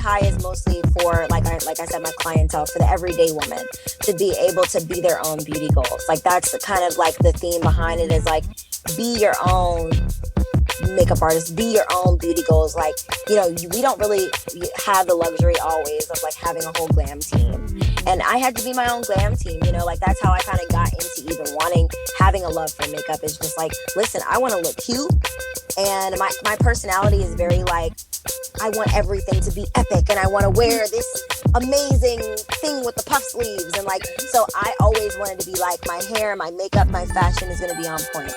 high is mostly for, like I said, my clientele, for the everyday woman to be able to be their own beauty goals. Like that's kind of like the theme behind it is like, be your own makeup artist, be your own beauty goals. Like, you know, we don't really have the luxury always of like having a whole glam team. And I had to be my own glam team, you know, like that's how I kind of got into even having a love for makeup. Is just like, listen, I want to look cute. And my personality is very like, I want everything to be epic and I want to wear this amazing thing with the puff sleeves. And like, so I always wanted to be like, my hair, my makeup, my fashion is going to be on point.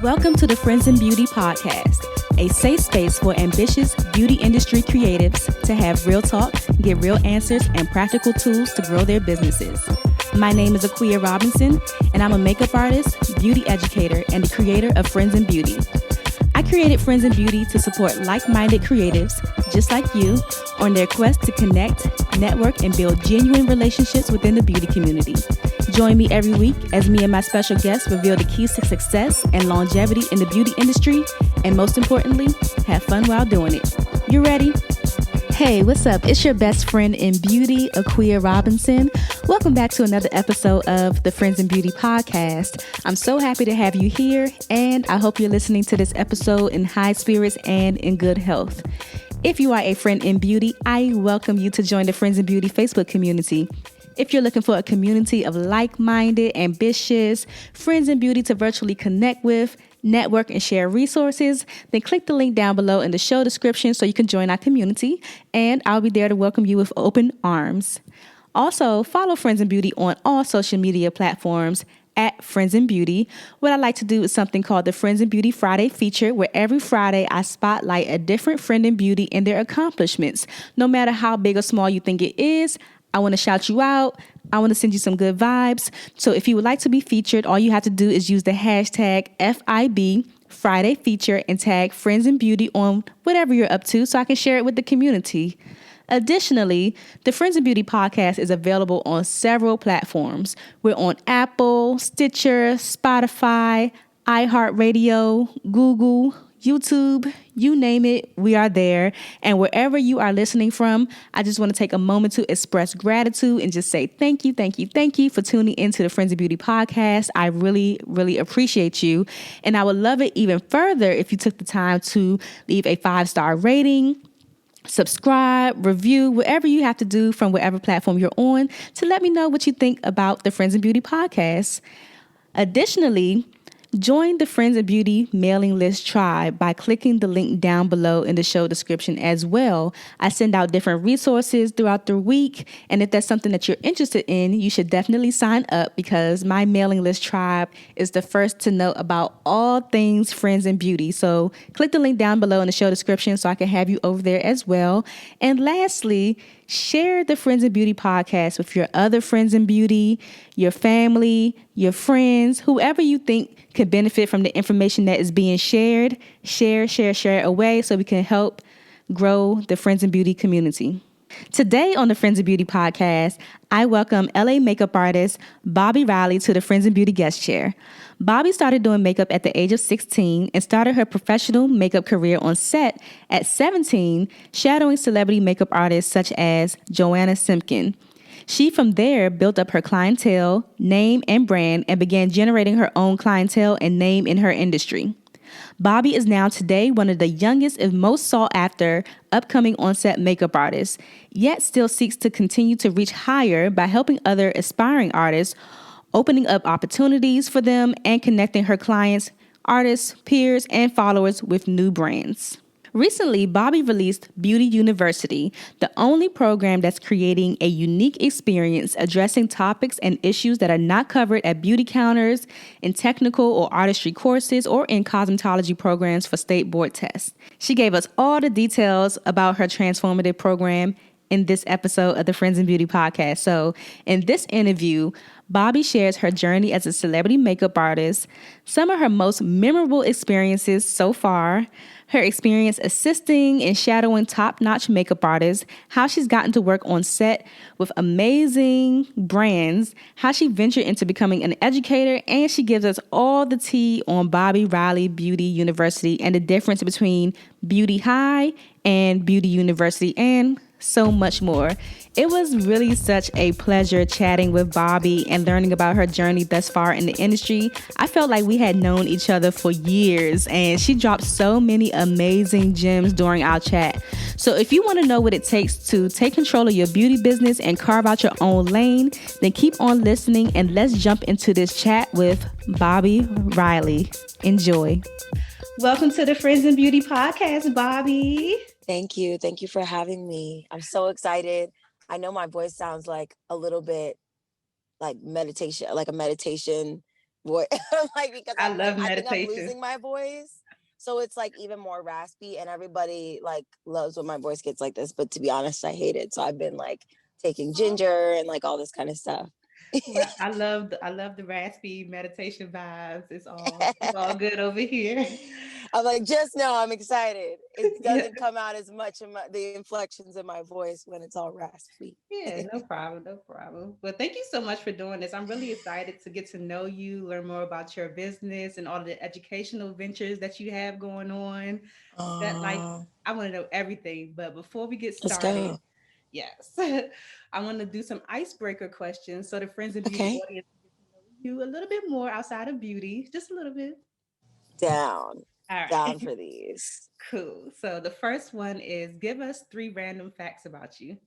Welcome to the Friends in Beauty podcast, a safe space for ambitious beauty industry creatives to have real talk, get real answers, and practical tools to grow their businesses. My name is Icebreaker Robinson, and I'm a makeup artist, beauty educator, and the creator of Friends in Beauty. I created Friends in Beauty to support like-minded creatives, just like you, on their quest to connect, network, and build genuine relationships within the beauty community. Join me every week as me and my special guests reveal the keys to success and longevity in the beauty industry, and most importantly, have fun while doing it. You ready? Hey, what's up? It's your best friend in beauty, Icebreaker Robinson. Welcome back to another episode of the Friends in Beauty podcast. I'm so happy to have you here, and I hope you're listening to this episode in high spirits and in good health. If you are a friend in beauty, I welcome you to join the Friends in Beauty Facebook community. If you're looking for a community of like-minded, ambitious friends in beauty to virtually connect with, network, and share resources, then click the link down below in the show description so you can join our community, and I'll be there to welcome you with open arms. Also, follow Friends in Beauty on all social media platforms at Friends in Beauty. What I like to do is something called the Friends in Beauty Friday feature, where every Friday I spotlight a different friend in beauty and their accomplishments. No matter how big or small you think it is, I want to shout you out. I want to send you some good vibes. So if you would like to be featured, all you have to do is use the hashtag FIB Friday feature and tag Friends in Beauty on whatever you're up to so I can share it with the community. Additionally, the Friends in Beauty podcast is available on several platforms. We're on Apple, Stitcher, Spotify, iHeartRadio, Google, YouTube, you name it, we are there. And wherever you are listening from, I just want to take a moment to express gratitude and just say thank you for tuning into the Friends of Beauty podcast. I really, really appreciate you. And I would love it even further if you took the time to leave a 5-star rating, subscribe, review, whatever you have to do from whatever platform you're on to let me know what you think about the Friends of Beauty podcast. Additionally, join the Friends of Beauty mailing list tribe by clicking the link down below in the show description as well. I send out different resources throughout the week, and if that's something that you're interested in, you should definitely sign up because my mailing list tribe is the first to know about all things Friends in Beauty. So click the link down below in the show description so I can have you over there as well. And lastly, share the Friends in Beauty podcast with your other friends in beauty, your family, your friends, whoever you think could benefit from the information that is being shared. Share it away so we can help grow the Friends in Beauty community. Today on the Friends in Beauty podcast, I welcome LA makeup artist Bobbie Riley to the Friends in Beauty guest chair. Bobbie started doing makeup at the age of 16 and started her professional makeup career on set at 17, shadowing celebrity makeup artists such as Joanna Simkin. She from there built up her clientele, name, and brand and began generating her own clientele and name in her industry. Bobbie is now today one of the youngest and most sought after upcoming on-set makeup artists, yet still seeks to continue to reach higher by helping other aspiring artists, opening up opportunities for them and connecting her clients, artists, peers, and followers with new brands. Recently, Bobbie released Beauty University, the only program that's creating a unique experience addressing topics and issues that are not covered at beauty counters, in technical or artistry courses, or in cosmetology programs for state board tests. She gave us all the details about her transformative program in this episode of the Friends in Beauty podcast. So in this interview, Bobbie shares her journey as a celebrity makeup artist, some of her most memorable experiences so far, her experience assisting and shadowing top-notch makeup artists, how she's gotten to work on set with amazing brands, how she ventured into becoming an educator, and she gives us all the tea on Bobbie Riley Beauty University and the difference between Beauty High and Beauty University, and so much more. It was really such a pleasure chatting with Bobbie and learning about her journey thus far in the industry. I felt like we had known each other for years, and she dropped so many amazing gems during our chat. So if you want to know what it takes to take control of your beauty business and carve out your own lane, then keep on listening and let's jump into this chat with Bobbie Riley. Enjoy. Welcome to the Friends in Beauty podcast, Bobbie. Thank you. Thank you for having me. I'm so excited. I know my voice sounds like a little bit like meditation, like a meditation voice, like because I love I think I'm meditation. losing my voice. So it's like even more raspy and everybody like loves when my voice gets like this. But to be honest, I hate it. So I've been like taking ginger and like all this kind of stuff. Well, I love the raspy meditation vibes. It's all good over here. I'm like, just know I'm excited. It Yeah. doesn't come out as much of the inflections in my voice when it's all raspy. Yeah, no problem, no problem. Well, thank you so much for doing this. I'm really excited to get to know you, learn more about your business and all the educational ventures that you have going on. That like Oh, I want to know everything. But before we get let's started, go. yes, I want to do some icebreaker questions so the friends and beauty Okay. audience can get to know you a little bit more outside of beauty, just a little bit. Down. All Down right, for these. cool. So the first one is give us three random facts about you.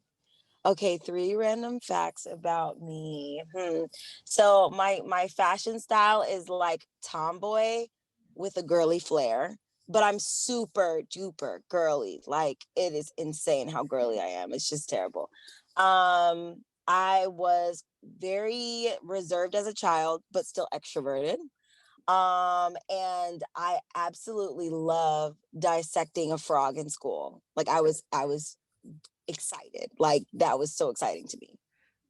Okay, three random facts about me. So my fashion style is like tomboy with a girly flair, but I'm super duper girly. Like it is insane how girly I am. It's just terrible. I was very reserved as a child, but still extroverted. And I absolutely love dissecting a frog in school. Like I was excited. Like that was so exciting to me.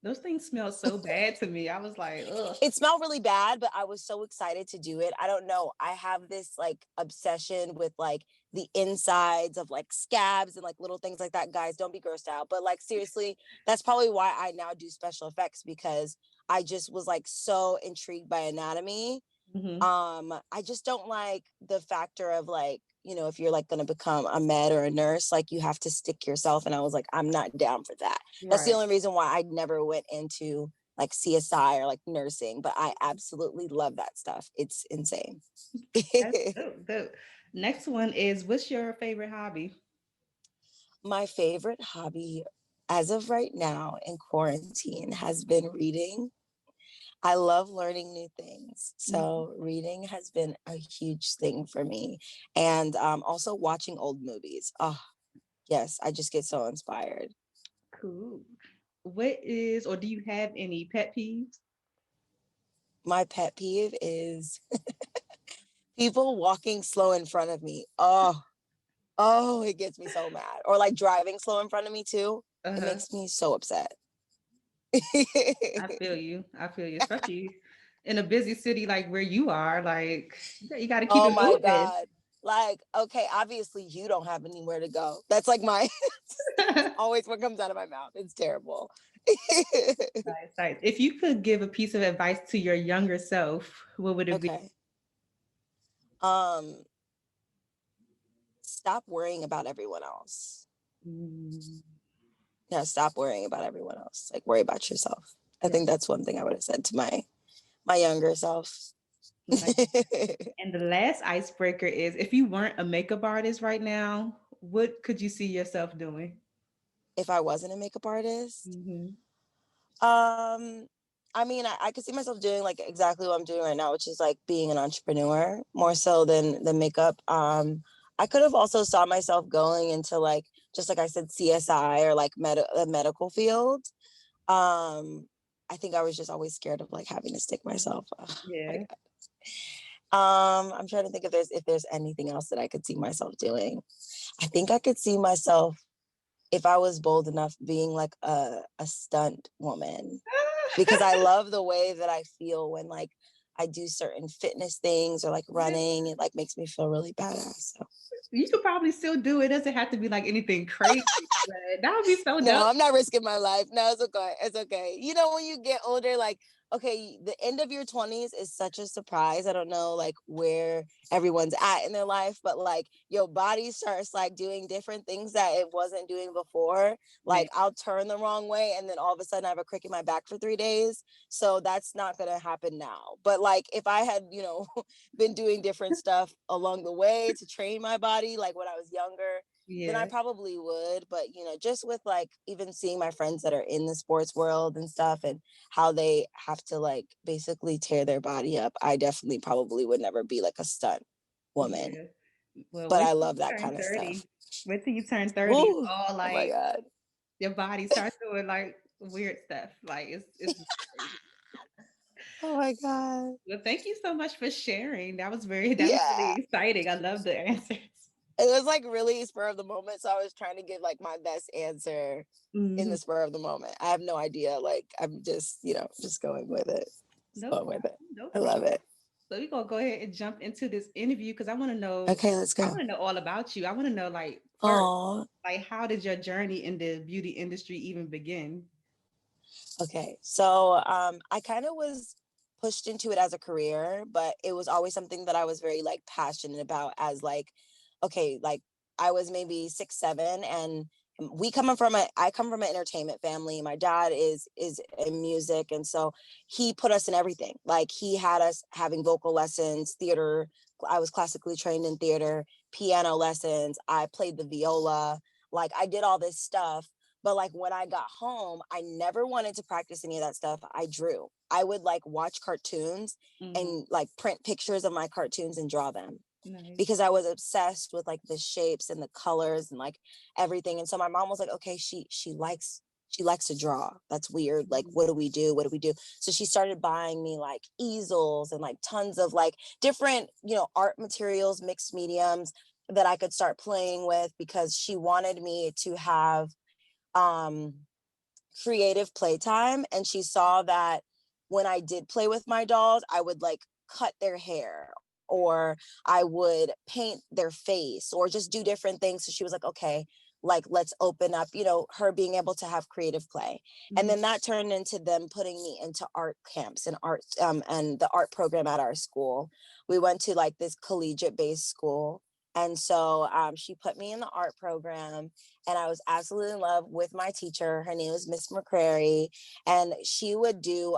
Those things smell so bad to me. I was like, ugh. It smelled really bad, but I was so excited to do it. I don't know. I have this like obsession with like the insides of like scabs and like little things like that. Guys, don't be grossed out. But like seriously, that's probably why I now do special effects because I just was like so intrigued by anatomy. Mm-hmm. I just don't like the factor of like, if you're like going to become a med or a nurse, like you have to stick yourself. And I was like, I'm not down for that. That's the Right. only reason why I never went into like CSI or like nursing, but I absolutely love that stuff. It's insane. That's dope, dope. Next one is what's your favorite hobby? My favorite hobby as of right now in quarantine has been reading. I love learning new things. Mhm. So reading has been a huge thing for me. And also watching old movies. Oh, yes, I just get so inspired. Cool. What is or do you have any pet peeves? My pet peeve is people walking slow in front of me. Oh, it gets me so mad. Or like driving slow in front of me too. It Uh-huh. makes me so upset. I feel you. I feel you, especially in a busy city like where you are. Like you got to keep Oh it my moving. God. Like, okay, obviously you don't have anywhere to go. That's like that's always what comes out of my mouth. It's terrible. Nice, nice. If you could give a piece of advice to your younger self, what would it be? Okay. Um, Stop worrying about everyone else. Mm, Yeah, stop worrying about everyone else. Like worry about yourself. I yeah, think that's one thing I would have said to my younger self. nice. And the last icebreaker is if you weren't a makeup artist right now, what could you see yourself doing? If I wasn't a makeup artist, Hmm. um, I mean, I could see myself doing like exactly what I'm doing right now, which is like being an entrepreneur more so than the makeup. I could have also saw myself going into like just like I said, CSI or like the medical field. I think I was just always scared of like having to stick myself. Oh, my Yeah. God. I'm trying to think if there's anything else that I could see myself doing. I think I could see myself if I was bold enough being like a stunt woman because I love the way that I feel when like I do certain fitness things or like running. It like makes me feel really badass. So. You could probably still do it. It doesn't have to be like anything crazy, but that would be so No, dope. I'm not risking my life. No, it's okay. It's okay. When you get older, like okay, the end of your 20s is such a surprise. I don't know like where everyone's at in their life, but like your body starts like doing different things that it wasn't doing before. Man. Like I'll turn the wrong way and then all of a sudden I have a crick in my back for 3 days. So that's not gonna happen now. But like if I had, been doing different stuff along the way to train my body, like when I was younger, then I Yeah. probably would. But just with like even seeing my friends that are in the sports world and stuff and how they have to like basically tear their body up, I definitely probably would never be like a stunt woman. Yeah. Well, But wait I till you love that turn kind of 30. stuff. Wait till you turn 30. It's Ooh, all oh my like God. your body starts doing like weird stuff. Like it's crazy. Oh my God. Well, thank you so much for sharing. That was really Yeah. exciting. I love the answers. It was like really spur of the moment. So I was trying to give like my best answer in Mhm. the spur of the moment. I have no idea. Like I'm just, just going with it. Just No going with problem. it. No I love problem. it. So we're gonna go ahead and jump into this interview because Okay, let's I go. want to know all about you. I want to know like first, Oh, like how did your journey in the beauty industry even begin? okay. So I kind of was pushed into it as a career, but it was always something that I was very like passionate about as like, okay, like I was maybe 6, 7 and I come from an entertainment family. My dad is in music. And so he put us in everything. Like he had us having vocal lessons, theater. I was classically trained in theater, piano lessons. I played the viola. Like I did all this stuff. But like when I got home, I never wanted to practice any of that stuff. I drew. I would like watch cartoons Hmm. and like print pictures of my cartoons and draw them Nice. because I was obsessed with like the shapes and the colors and like everything. And so my mom was like, okay, she likes to draw. That's weird. Like, Mhm. what do we do? What do we do? So she started buying me like easels and like tons of like different, art materials, mixed mediums that I could start playing with because she wanted me to have um creative playtime, and she saw that when I did play with my dolls, I would like cut their hair or I would paint their face or just do different things. So she was like, okay, like let's open up, her being able to have creative play. And Mhm. then that turned into them putting me into art camps and art and the art program at our school. We went to like this collegiate based school. And so she put me in the art program, and I was absolutely in love with my teacher. Her name was Miss McCrary, and she would do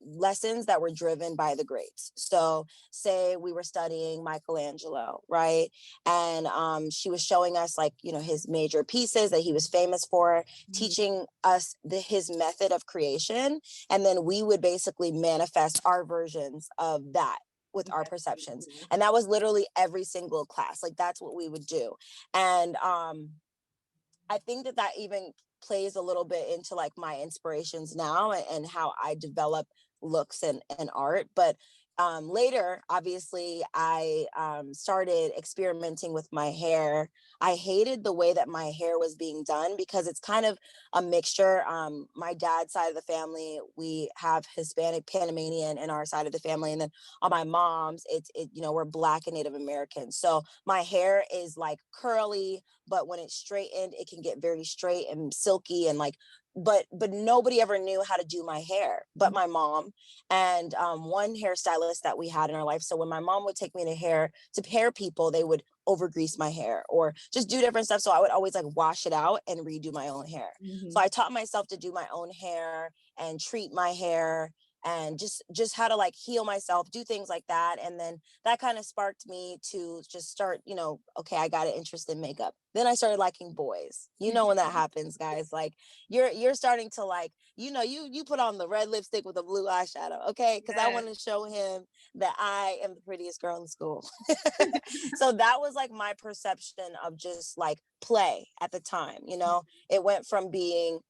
lessons that were driven by the greats. So, say we were studying Michelangelo, right? And she was showing us like his major pieces that he was famous for, Mhm. teaching us his method of creation, and then we would basically manifest our versions of that with our That's really perceptions. cool. And that was literally every single class. Like that's what we would do. And I think that even plays a little bit into like my inspirations now and how I develop looks and art. But later, obviously, I started experimenting with my hair. I hated the way that my hair was being done because it's kind of a mixture. My dad's side of the family, we have Hispanic Panamanian in our side of the family. And then on my mom's, we're Black and Native American. So my hair is like curly, but when it's straightened, it can get very straight and silky and like, but nobody ever knew how to do my hair but my mom and one hairstylist that we had in our life. So when my mom would take me to hair people, they would over grease my hair or just do different stuff. So I would always like wash it out and redo my own hair. So Mhm. I taught myself to do my own hair and treat my hair and just how to like heal myself, do things like that. And then that kind of sparked me to just start, okay, I got an interest in makeup. Then I started liking boys. When that happens, guys, like you're starting to like, you put on the red lipstick with the blue eyeshadow, okay? Because I Yes. want to show him that I am the prettiest girl in school. So that was like my perception of just like play at the time. It went from being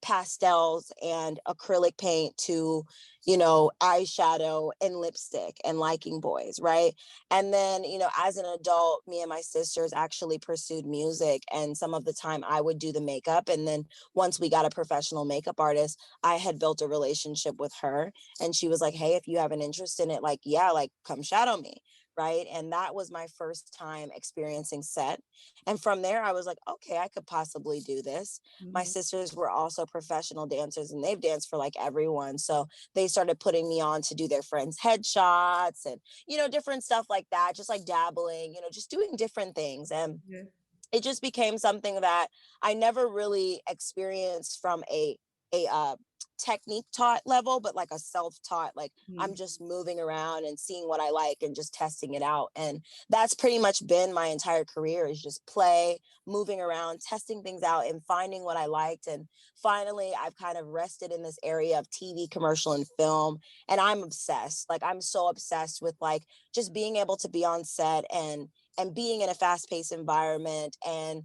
pastels and acrylic paint to eyeshadow and lipstick and liking boys, right? And then as an adult, me and my sisters actually pursued music, and some of the time I would do the makeup. And then once we got a professional makeup artist, I had built a relationship with her, and she was like, hey, if you have an interest in it, like, yeah, like come shadow me. right? And that was my first time experiencing set. And from there, I was like, okay, I could possibly do this. My Mm-hmm. sisters were also professional dancers and they've danced for like everyone. So they started putting me on to do their friends' headshots and, different stuff like that, just like dabbling, just doing different things. And Yeah. it just became something that I never really experienced from a technique taught level, but like a self-taught, like I'm just moving around and seeing what I like and just testing it out. And that's pretty much been my entire career, is just play, moving around, testing things out and finding what I liked. And finally, I've kind of rested in this area of TV, commercial, and film. And I'm obsessed. Like I'm so obsessed with like just being able to be on set and being in a fast-paced environment. And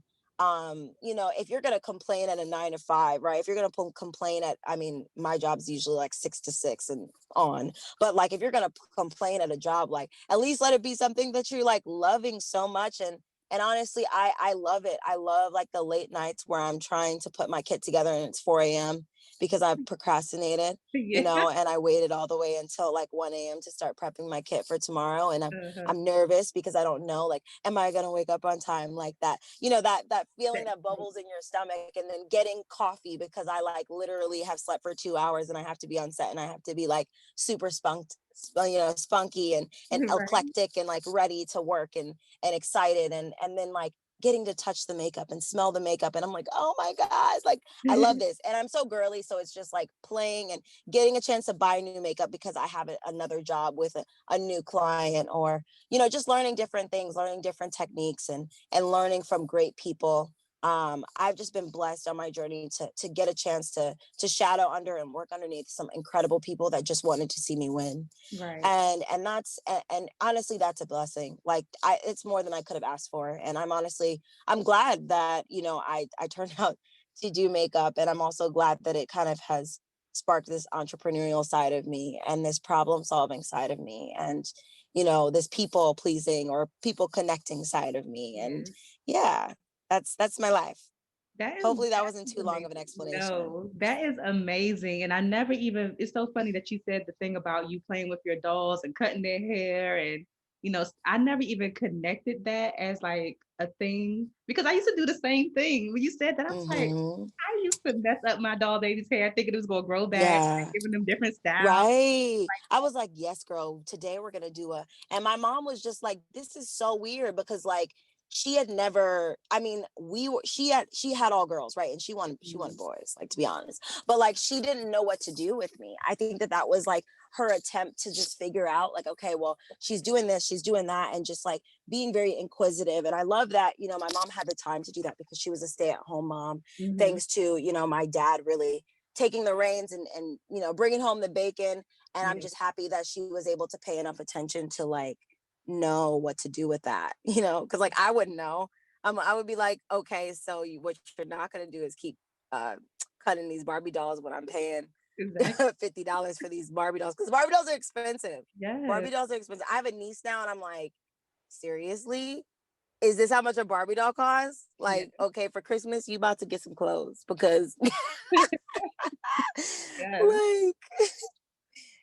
if you're going to complain at a 9 to 5, right, if you're going to complain at, I mean, my job's usually like 6 to 6 and on, but like if you're going to complain at a job, like at least let it be something that you're like loving so much. And honestly, I love it. I love like the late nights where I'm trying to put my kit together and it's 4 a.m. because I've procrastinated, Yeah. and I waited all the way until like 1 a.m. to start prepping my kit for tomorrow. And Uh-huh. I'm nervous because I don't know, like, am I going to wake up on time? Like that, that feeling that bubbles in your stomach, and then getting coffee because I like literally have slept for 2 hours and I have to be on set and I have to be like super spunky and Right. eclectic and like ready to work and excited. And then like getting to touch the makeup and smell the makeup. And I'm like, oh my gosh, like I love this. And I'm so girly. So it's just like playing and getting a chance to buy new makeup because I have another job with a new client, or, just learning different things, learning different techniques and learning from great people. I've just been blessed on my journey to get a chance to shadow under and work underneath some incredible people that just wanted to see me win. Right. And that's, and honestly, that's a blessing. Like it's more than I could have asked for. And I'm glad that, I turned out to do makeup. And I'm also glad that it kind of has sparked this entrepreneurial side of me and this problem solving side of me. And, this people pleasing or people connecting side of me. And Yes. yeah, that's my life. That is Hopefully that that wasn't is too long of an amazing. explanation. No, that is amazing. And I never even, it's so funny that you said the thing about you playing with your dolls and cutting their hair. And, I never even connected that as like a thing because I used to do the same thing. When you said that, I was like, Mm-hmm. I used to mess up my doll baby's hair thinking it was going to grow back, like Yeah. giving them different styles. Right. I was like, yes, girl, today we're going to and my mom was just like, this is so weird because like she had never, I mean, she had all girls, right? And she wanted boys, like, to be honest, but like, she didn't know what to do with me. I think that was like her attempt to just figure out like, okay, well, she's doing this, she's doing that. And just like being very inquisitive. And I love that, my mom had the time to do that because she was a stay-at-home mom, Mm-hmm. thanks to, my dad really taking the reins and bringing home the bacon. And I'm Yeah, just happy that she was able to pay enough attention to like know what to do with that, because like I wouldn't know. I would be like, okay, so what you're not going to do is keep uh cutting these Barbie dolls when I'm paying exactly. $50 for these Barbie dolls, because Barbie dolls are expensive. Yes. Barbie dolls are expensive. I have a niece now and I'm like, seriously, is this how much a Barbie doll costs? Yeah. Like, okay, for Christmas you about to get some clothes because Yes. like,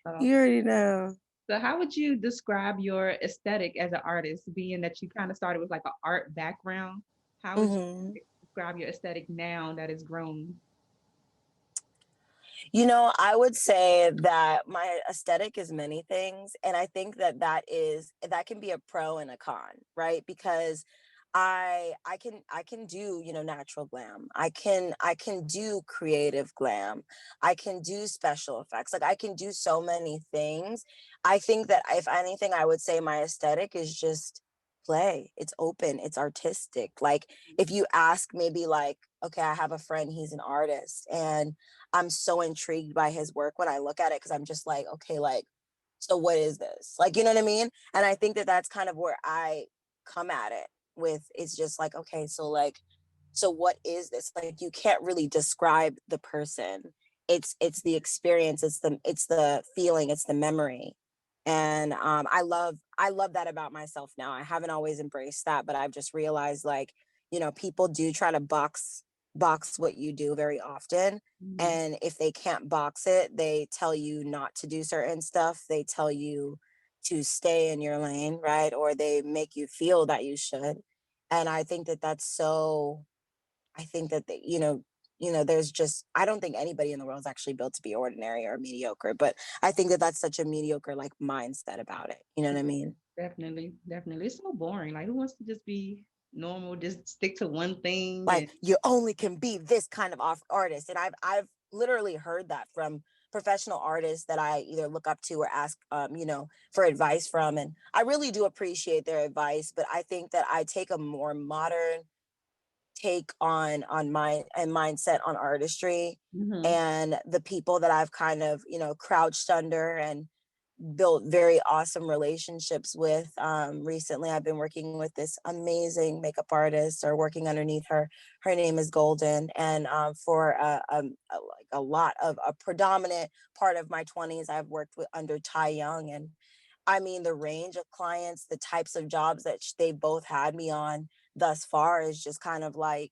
So, you already know. so how would you describe your aesthetic as an artist, being that you kind of started with like an art background? How would Hmm. you describe your aesthetic now that it's grown? I would say that my aesthetic is many things. And I think that can be a pro and a con, right? Because I can do, natural glam. I can do creative glam. I can do special effects. Like I can do so many things. I think that if anything, I would say my aesthetic is just play. It's open, it's artistic. Like if you ask maybe like, okay, I have a friend, he's an artist, and I'm so intrigued by his work when I look at it because I'm just like, okay, like, so what is this? Like, you know what I mean? And I think that that's kind of where I come at it with. It's just like, okay, so like, so what is this? Like, you can't really describe the person. It's the experience. It's the feeling. It's the memory. And I love that about myself now. I haven't always embraced that, but I've just realized like, people do try to box what you do very often. Mhm. And if they can't box it, they tell you not to do certain stuff. They tell you to stay in your lane, right? Or they make you feel that you should. And I think that that's so, I think that, there's just, I don't think anybody in the world is actually built to be ordinary or mediocre, but I think that that's such a mediocre like mindset about it. You know what I mean? Definitely, definitely. It's so boring. Like, who wants to just be normal, just stick to one thing? Like And you only can be this kind of artist. And I've literally heard that from professional artists that I either look up to or ask, for advice from. And I really do appreciate their advice, but I think that I take a more modern take on my and mindset on artistry Mhm. and the people that I've kind of, crouched under and built very awesome relationships with. Recently, I've been working with this amazing makeup artist, or working underneath her. Her name is Golden, and for like a predominant part of my 20s, I've worked with under Ty Young, and I mean the range of clients, the types of jobs that they both had me on thus far is just kind of like,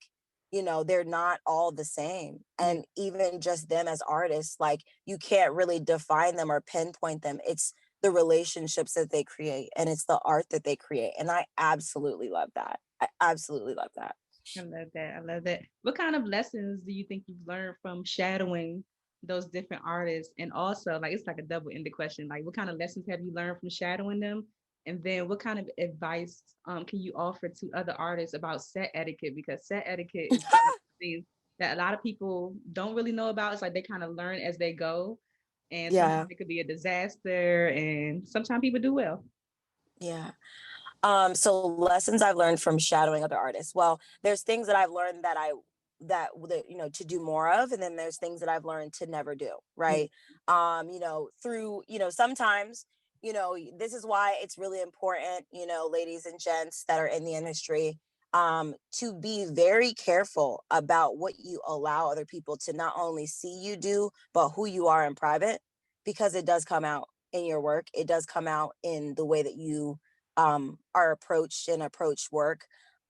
they're not all the same. Yeah. And even just them as artists, like you can't really define them or pinpoint them. It's the relationships that they create and it's the art that they create. And I absolutely love that. I absolutely love that. I love that. I love that. What kind of lessons do you think you've learned from shadowing those different artists? And also, like, it's like a double-ended question. Like, what kind of lessons have you learned from shadowing them? And then what kind of advice can you offer to other artists about set etiquette? Because set etiquette is one of the things that a lot of people don't really know about. It's like they kind of learn as they go. And sometimes Yeah. it could be a disaster. And sometimes people do well. Yeah. So lessons I've learned from shadowing other artists. Well, there's things that I've learned that to do more of, and then there's things that I've learned to never do, right? Through, sometimes, this is why it's really important, ladies and gents that are in the industry, to be very careful about what you allow other people to not only see you do, but who you are in private, because it does come out in your work. It does come out in the way that you are approached and approach work.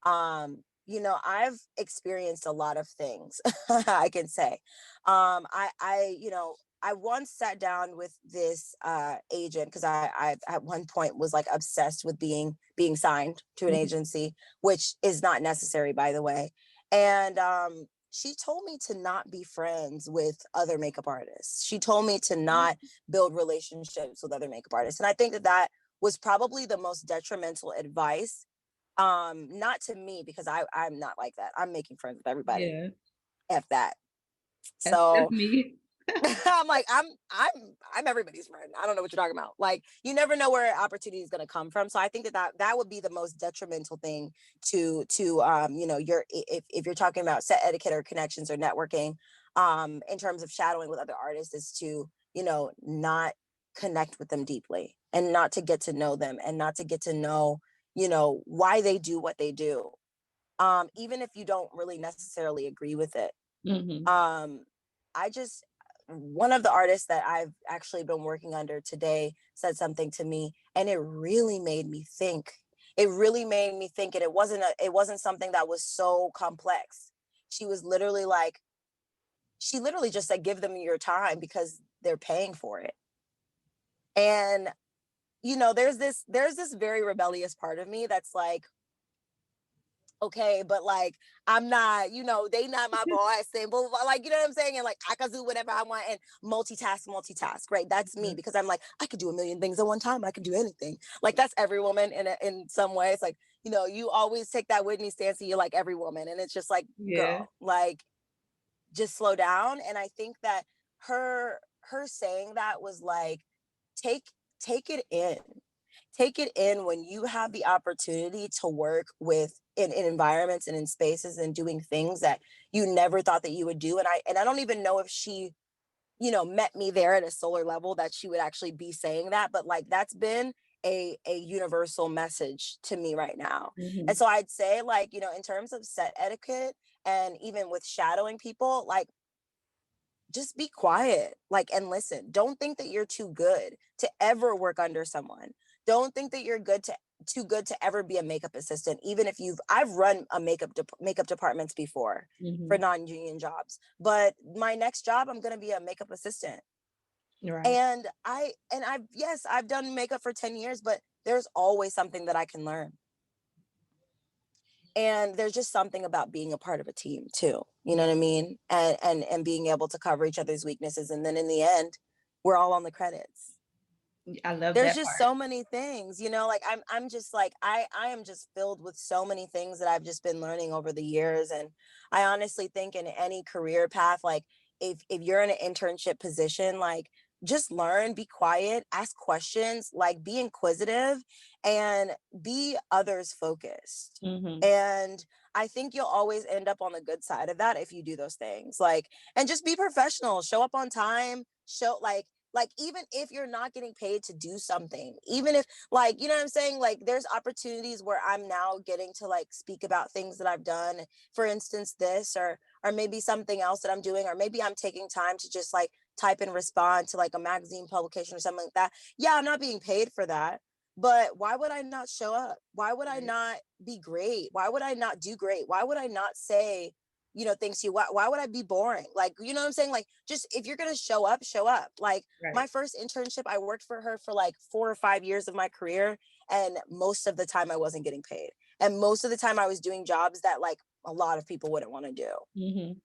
I've experienced a lot of things, I can say. I once sat down with this agent because I at one point was like obsessed with being signed to an Mhm. agency, which is not necessary, by the way. And she told me to not be friends with other makeup artists. She told me to not build relationships with other makeup artists. And I think that was probably the most detrimental advice. Not to me, because I'm not like that. I'm making friends with everybody. Yeah, F that. that's So me. I'm like, I'm everybody's friend. I don't know what you're talking about. Like, you never know where opportunity is going to come from. So I think that would be the most detrimental thing to your, if you're talking about set etiquette or connections or networking, in terms of shadowing with other artists, is to, not connect with them deeply and not to get to know them and not to get to know, why they do what they do. Even if you don't really necessarily agree with it. Hmm. um I just, one of the artists that I've actually been working under today said something to me, and it really made me think. It really made me think, and it wasn't something that was so complex. She was literally like, she literally just said, give them your time because they're paying for it. And there's this very rebellious part of me that's like, okay, but like, I'm not, they not my boss and blah, blah, blah, like, you know what I'm saying? And like, I can do whatever I want and multitask, right? That's me, because I'm like, I could do a million things at one time. I could do anything. Like, that's every woman in some ways. Like, you always take that Whitney stance and you're like every woman. And it's just like, Yeah. girl, like, just slow down. And I think that her saying that was like, take take it in. Take it in when you have the opportunity to work with in environments and in spaces and doing things that you never thought that you would do. And I don't even know if she, met me there at a solar level that she would actually be saying that, but like, that's been a universal message to me right now. And Hmm. so I'd say, like, in terms of set etiquette and even with shadowing people, like, just be quiet, like, and listen. Don't think that you're too good to ever work under someone. Don't think that you're too good to ever be a makeup assistant. Even if I've run a makeup departments before for Hmm. non-union jobs, but my next job, I'm going to be a makeup assistant. Right. And I've done makeup for 10 years, but there's always something that I can learn. And there's just something about being a part of a team too. You know what I mean? And being able to cover each other's weaknesses. And then in the end, we're all on the credits. I love There's that just part. so many things, like I'm just like I am just filled with so many things that I've just been learning over the years. And I honestly think in any career path, like if you're in an internship position, like just learn, be quiet, ask questions, like be inquisitive and be others focused. Mm-hmm. And I think you'll always end up on the good side of that if you do those things. Like, and just be professional, show up on time, show like even if you're not getting paid to do something, even if like, you know what I'm saying, like there's opportunities where I'm now getting to like speak about things that I've done, for instance this, or maybe something else that I'm doing, or maybe I'm taking time to just like type and respond to like a magazine publication or something like that. Yeah, I'm not being paid for that, but why would I not show up? Why would I Right. not be great? Why would I not do great? Why would I not say, things to you? Why would I be boring? Like, you know what I'm saying? Like, just if you're going to show up, show up. Like, Right. my first internship, I worked for her for like 4 or 5 years of my career. And most of the time I wasn't getting paid. And most of the time I was doing jobs that like a lot of people wouldn't want to do. Mm-hmm.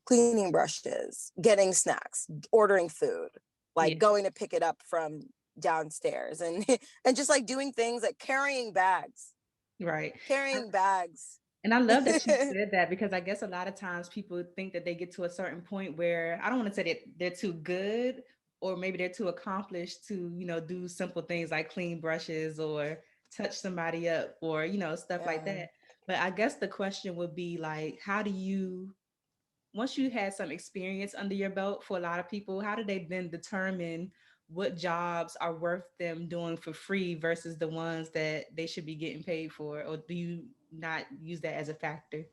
Cleaning brushes, getting snacks, ordering food, Yeah. like going to pick it up from downstairs and and just like doing things like Right. carrying bags. And I love that you said that because I guess a lot of times people think that they get to a certain point where I don't want to say that they're too good or maybe they're too accomplished to, do simple things like clean brushes or touch somebody up or, stuff like Yeah. that. But I guess the question would be like, how do you, once you had some experience under your belt for a lot of people, how do they then determine what jobs are worth them doing for free versus the ones that they should be getting paid for? Or do you not use that as a factor?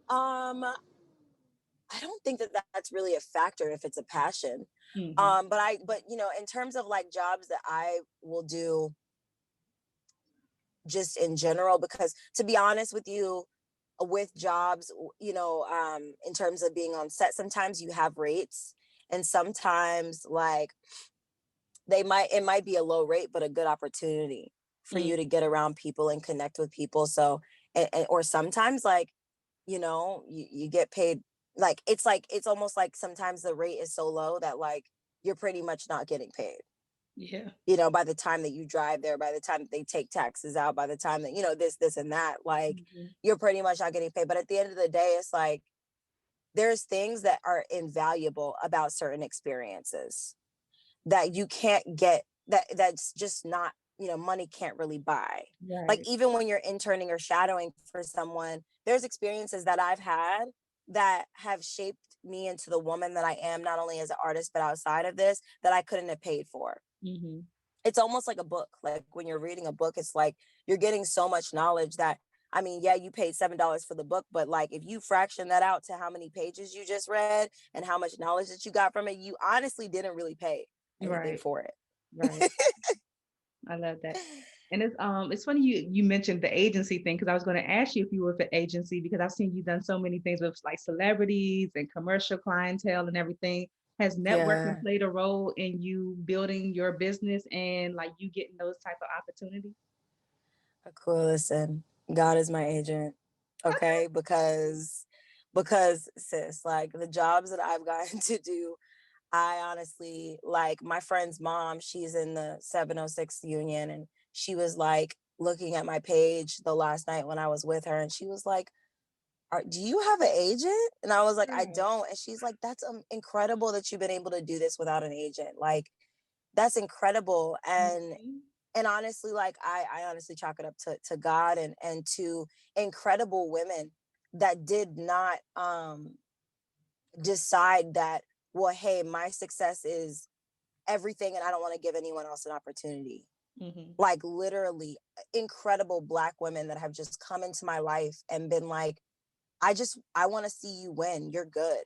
um I don't think that that's really a factor if it's a passion. Mm-hmm. But in terms of like jobs that I will do just in general, because to be honest with you, with jobs, in terms of being on set, sometimes you have rates, and sometimes like it might be a low rate but a good opportunity for you to get around people and connect with people. So or sometimes like you get paid, like it's almost like sometimes the rate is so low that like you're pretty much not getting paid, Yeah. by the time that you drive there, by the time that they take taxes out, by the time that this and that, like Mm-hmm. you're pretty much not getting paid. But at the end of the day, it's like there's things that are invaluable about certain experiences that you can't get, that's just not, money can't really buy. Like Right. even when you're interning or shadowing for someone, there's experiences that I've had that have shaped me into the woman that I am, not only as an artist but outside of this, that I couldn't have paid for. Mm-hmm. It's almost like a book. Like when you're reading a book, it's like you're getting so much knowledge that, I mean, yeah, you paid $7 for the book, but like if you fraction that out to how many pages you just read and how much knowledge that you got from it, you honestly didn't really pay anything Right. for Right. it. I love that. And it's funny you mentioned the agency thing because I was going to ask you if you were for agency because I've seen you've done so many things with like celebrities and commercial clientele and everything. Has networking Yeah. played a role in you building your business and like you getting those type of opportunities? Cool. Listen, God is my agent. Okay. Because sis, like the jobs that I've gotten to do, I honestly, like my friend's mom, she's in the 706 union, and she was like looking at my page the last night when I was with her, and she was like, do you have an agent? And I was like, I Girl. don't. And she's like, that's incredible that you've been able to do this without an agent. Like, that's incredible. Mhm. And honestly, like I honestly chalk it up to God and to incredible women that did not decide that, well, hey, my success is everything and I don't want to give anyone else an opportunity. Mhm. Like literally incredible Black women that have just come into my life and been like, I want to see you win. You're good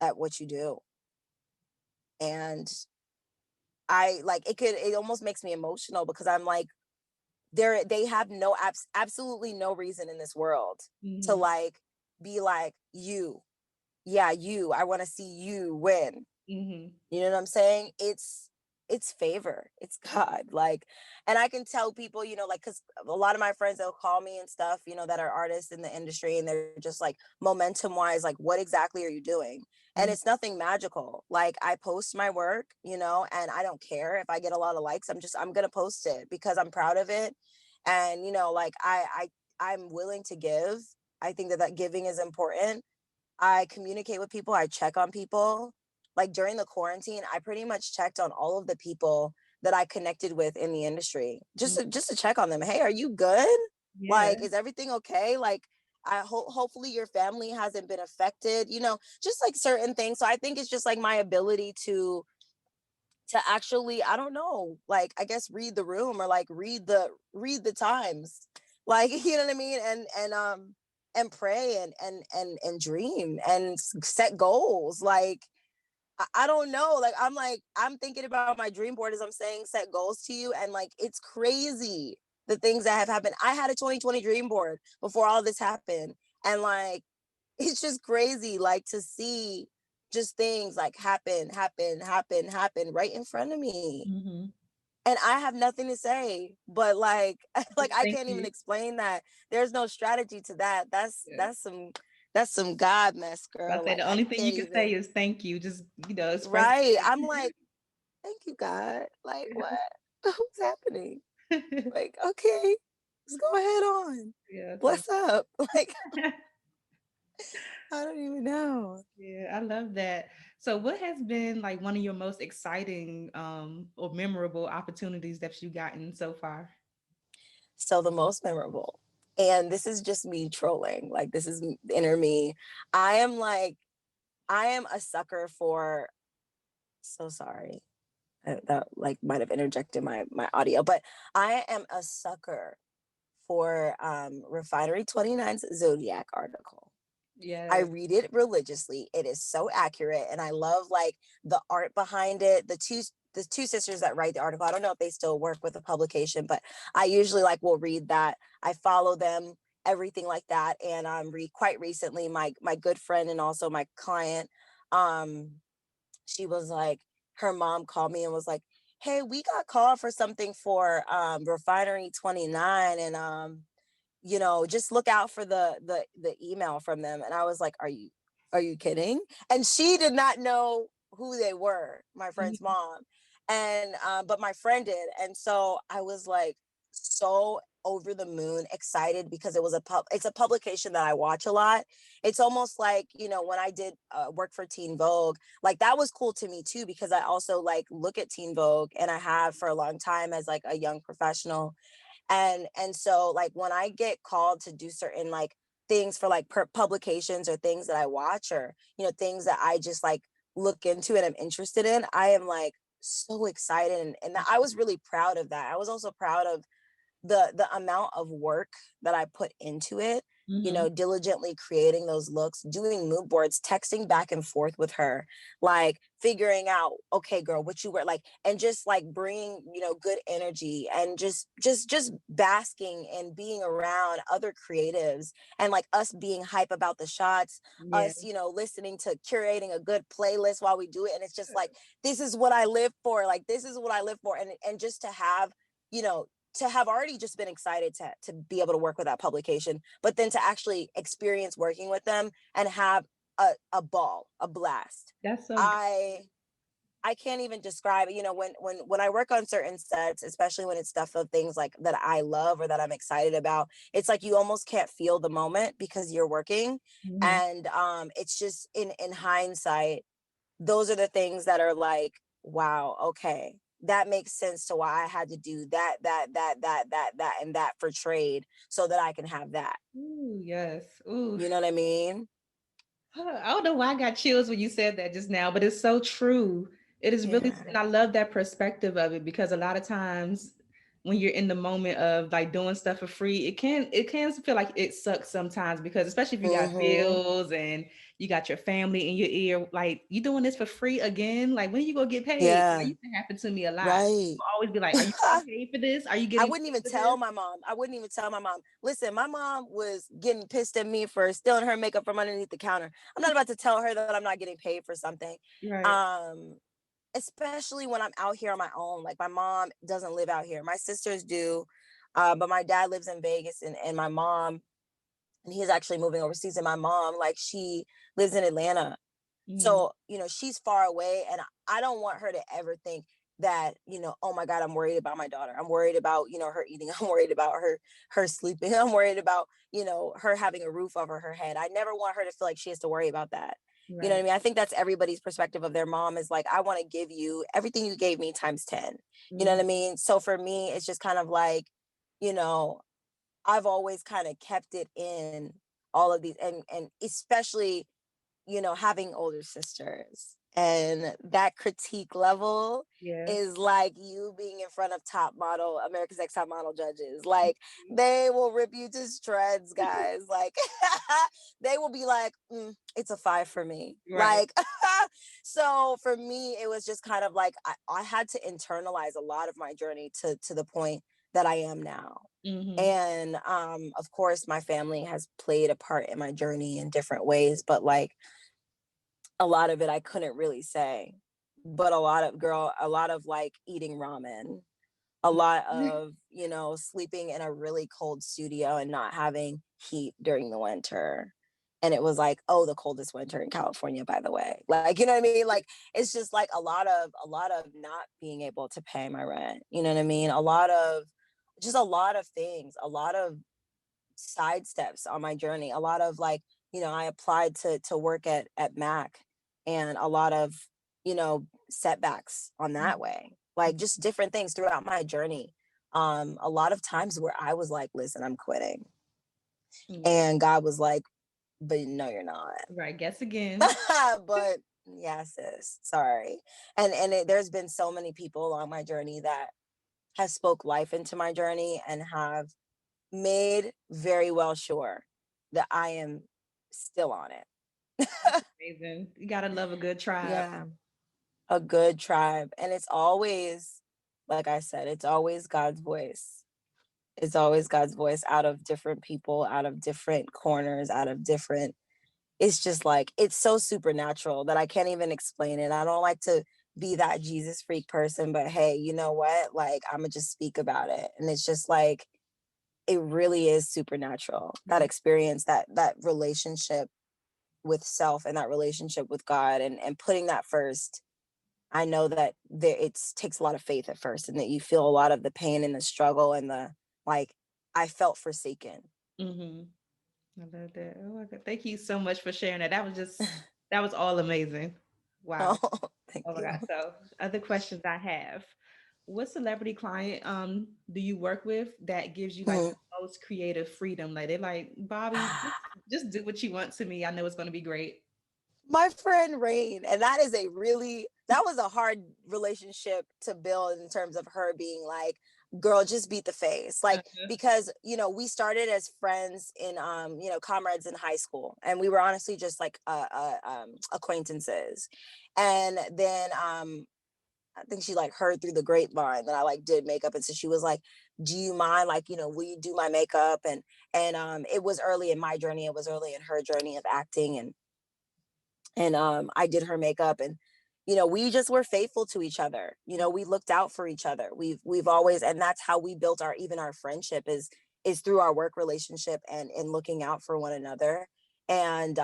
at what you do. And I like it almost makes me emotional because I'm like, they have absolutely no reason in this world to Mhm. like be like, you, yeah, you, I want to see you win. Mm-hmm. You know what I'm saying? It's favor. It's God. Like, and I can tell people, like, because a lot of my friends, they'll call me and stuff, that are artists in the industry, and they're just like, momentum wise, like, what exactly are you doing? And Mm-hmm. it's nothing magical. Like, I post my work, and I don't care if I get a lot of likes. I'm gonna post it because I'm proud of it. And like, I'm willing to give. I think that giving is important. I communicate with people. I check on people. Like, during the quarantine, I pretty much checked on all of the people that I connected with in the industry, just to check on them. Hey, are you good? Yeah. Like, is everything okay? Like, hopefully your family hasn't been affected. Just like certain things. So I think it's just like my ability to actually, I don't know, like, I guess read the room, or like read the times, like, you know what I mean, and pray, and dream, and set goals. Like, I don't know, like, I'm thinking about my dream board as I'm saying set goals to you, and like, it's crazy the things that have happened. I had a 2020 dream board before all this happened, and like, it's just crazy, like, to see just things like happen right in front of me. Mm-hmm. And I have nothing to say, but like, like, I Thank can't even you. explain that. There's no strategy to that. that's Yeah. that's some that's some God mess, I girl. say Like, the I only thing you can't can say even. is thank you. Just, express Right, I'm like, thank you, God. Like, what? What's happening? it. Like, okay, let's go ahead on. Yeah. Bless up. Like, I don't even know. Yeah, I love that. So what has been like one of your most exciting or memorable opportunities that you've gotten so far? So the most memorable, and this is just me trolling, like, this is inner me. I am like, I am a sucker for, so sorry, that like might have interjected my audio, but I am a sucker for Refinery 29's Zodiac article. I Yeah. read it religiously. It is so accurate, and I love like the art behind it. The two sisters that write the article, I don't know if they still work with the publication, but I usually like will read that. I follow them, everything like that. And read quite recently, my good friend and also my client, um she was like, her mom called me and was like, hey, we got called for something for Refinery 29, and just look out for the email from them. And I was like, are you kidding? And she did not know who they were, my friend's Mhm. mom. And but my friend did. And so I was like, so over the moon excited, because it's a publication that I watch a lot. It's almost like, when I did work for Teen Vogue, like, that was cool to me too, because I also like look at Teen Vogue, and I have for a long time as like a young professional. And so, like, when I get called to do certain like things for like publications, or things that I watch, or things that I just like look into and I'm interested in, I am like so excited. And I was really proud of that. I was also proud of the amount of work that I put into it, Mhm. diligently creating those looks, doing mood boards, texting back and forth with her, like figuring out, okay, girl, what you wear, like, and just like bringing, good energy, and just basking and being around other creatives, and like us being hype about the shots, Yeah. us, listening to curating a good playlist while we do it. And it's just like, this is what I live for. Like, this is what I live for. And just to have, you know, to have already just been excited to be able to work with that publication, but then to actually experience working with them and have a ball, a blast. That's so good. I can't even describe it. When I work on certain sets, especially when it's stuff of things like that I love or that I'm excited about, it's like you almost can't feel the moment because you're working. Mhm. And it's just in hindsight, those are the things that are like, wow, okay, that makes sense to why I had to do that, and that for trade, so that I can have that. Ooh, yes. Ooh. You know what I mean? I don't know why I got chills when you said that just now, but it's so true. It is really, Yeah. and I love that perspective of it because a lot of times, when you're in the moment of like doing stuff for free, it can feel like it sucks sometimes, because especially if you got Mm-hmm. bills and you got your family in your ear, like, you doing this for free again? Like, when you gonna get paid? That Yeah. used to happen to me a lot. Right. People always be like, "Are you getting paid for this? Are you I getting wouldn't paid even for tell this?" my mom. I wouldn't even tell my mom. Listen, my mom was getting pissed at me for stealing her makeup from underneath the counter. I'm not about to tell her that I'm not getting paid for something. Right. Um, Especially when I'm out here on my own. Like my mom doesn't live out here. My sisters do. But my dad lives in Vegas, and my mom, and he's actually moving overseas. And my mom, like, she lives in Atlanta. Mm, So, she's far away, and I don't want her to ever think that, oh my God, I'm worried about my daughter. I'm worried about, her eating. I'm worried about her sleeping. I'm worried about, her having a roof over her head. I never want her to feel like she has to worry about that. You know what I right. mean? I think that's everybody's perspective of their mom, is like, I want to give you everything you gave me times 10. You know Mm, what I mean? So for me, it's just kind of like, you know, I've always kind of kept it in all of these, and especially, having older sisters, and that critique level yeah. is like you being in front of top model, America's Next Top Model judges. Like, they will rip you to shreds, guys. Like, they will be like, it's a 5 for me. Right. Like, so for me, it was just kind of like, I had to internalize a lot of my journey to the point that I am now. Mm-hmm. And of course, my family has played a part in my journey in different ways, but like, a lot of it I couldn't really say. But a lot of like eating ramen, a lot of, sleeping in a really cold studio and not having heat during the winter. And it was like, oh, the coldest winter in California, by the way. Like, you know what I mean? Like, it's just like a lot of not being able to pay my rent. You know what I mean? A lot of things, a lot of side steps on my journey, a lot of like, I applied to work at Mac, and a lot of, setbacks on that way, like just different things throughout my journey. A lot of times where I was like, listen, I'm quitting, Yeah. and God was like, but no, you're not. Right. Guess again. But yeah, sis, sorry. There's been so many people along my journey that have spoke life into my journey and have made very well sure that I am still on it. Amazing. You gotta love a good tribe. Yeah, a good tribe. And it's always, like I said, it's always God's voice. It's always God's voice out of different people, out of different corners, out of different. It's just like, it's so supernatural that I can't even explain it. I don't like to be that Jesus freak person, but hey, you know what? Like, I'm going to just speak about it. And it's just like, it really is supernatural, that experience, that relationship with self, and that relationship with God, and putting that first. I know that it takes a lot of faith at first, and that you feel a lot of the pain and the struggle and the, like, I felt forsaken. Mm-hmm. I love that. Oh my God. Thank you so much for sharing that. That was all amazing. Oh, Wow. thank Oh my you. God. So, other questions I have. What celebrity client do you work with that gives you like Mhm. the most creative freedom? Like, they're like, "Bobbie, just do what you want to me. I know it's gonna be great." My friend Rain, and that was a hard relationship to build, in terms of her being like, girl, just beat the face. Like, Uh-huh. because, we started as friends in, comrades in high school, and we were honestly just like, acquaintances. And then, I think she like heard through the grapevine that I like did makeup. And so she was like, do you mind, like, will you do my makeup? And it was early in my journey. It was early in her journey of acting. And I did her makeup, and we just were faithful to each other. We looked out for each other. We've always, and that's how we built our friendship, is through our work relationship, and looking out for one another, and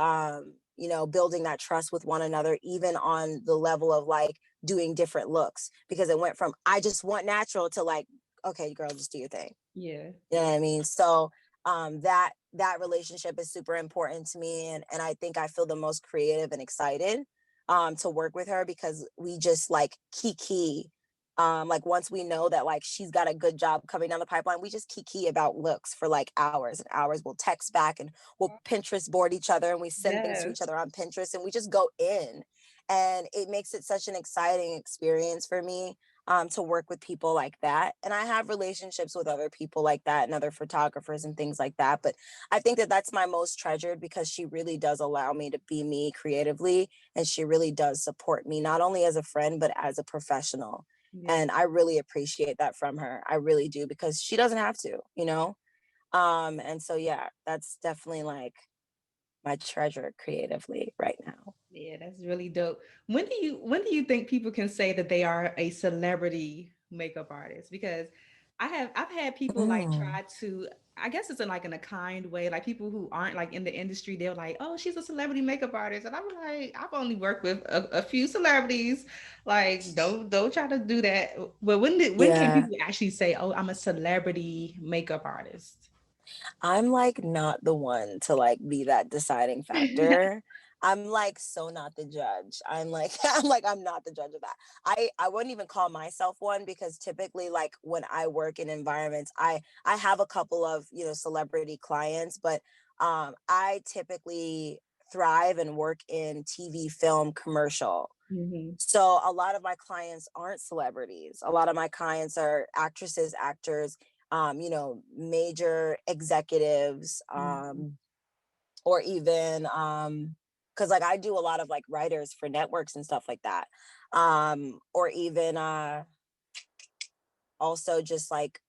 building that trust with one another, even on the level of like doing different looks, because it went from, I just want natural, to like, okay, girl, just do your thing. Yeah. You know what I mean? So that relationship is super important to me, and I think I feel the most creative and excited to work with her, because we just like kiki. Like, once we know that like she's got a good job coming down the pipeline, we just kiki about looks for like hours and hours. We'll text back, and we'll Pinterest board each other, and we send things to Yes. each other on Pinterest, and we just go in. And it makes it such an exciting experience for me. to work with people like that. And I have relationships with other people like that and other photographers and things like that. But I think that that's my most treasured because she really does allow me to be me creatively. And she really does support me, not only as a friend, but as a professional. Yeah. And I really appreciate that from her. I really do, because she doesn't have to, you know? And so, yeah, that's definitely like my treasure creatively right now. Yeah, that's really dope. When do you think people can say that they are a celebrity makeup artist? Because I've had people like Mm, try to, I guess it's in a kind way, like people who aren't like in the industry, they're like, oh, she's a celebrity makeup artist. And I'm like, I've only worked with a few celebrities. Like, don't try to do that. But when can yeah. people actually say, oh, I'm a celebrity makeup artist? I'm like not the one to like be that deciding factor. I'm like so not the judge. I'm like I'm not the judge of that. I wouldn't even call myself one, because typically like when I work in environments, I have a couple of, you know, celebrity clients, but I typically thrive and work in TV, film, commercial. Hmm. So a lot of my clients aren't celebrities. A lot of my clients are actresses, actors, you know, major executives, Hmm. or even because like I do a lot of like writers for networks and stuff like that. Or even also just like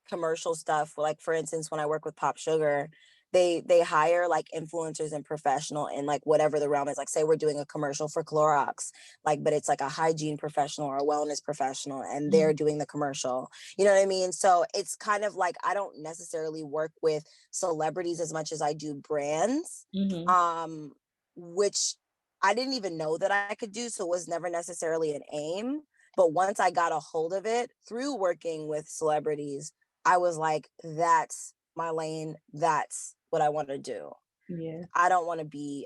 commercial stuff. Like for instance, when I work with Pop Sugar, they hire like influencers and professional in like whatever the realm is. Like say we're doing a commercial for Clorox, like but it's like a hygiene professional or a wellness professional, and they're doing the commercial. You know what I mean? So it's kind of like I don't necessarily work with celebrities as much as I do brands, Hmm. um, which I didn't even know that I could do. So it was never necessarily an aim. But once I got a hold of it through working with celebrities, I was like, that's my lane. That's what I want to do. Yeah. I don't want to be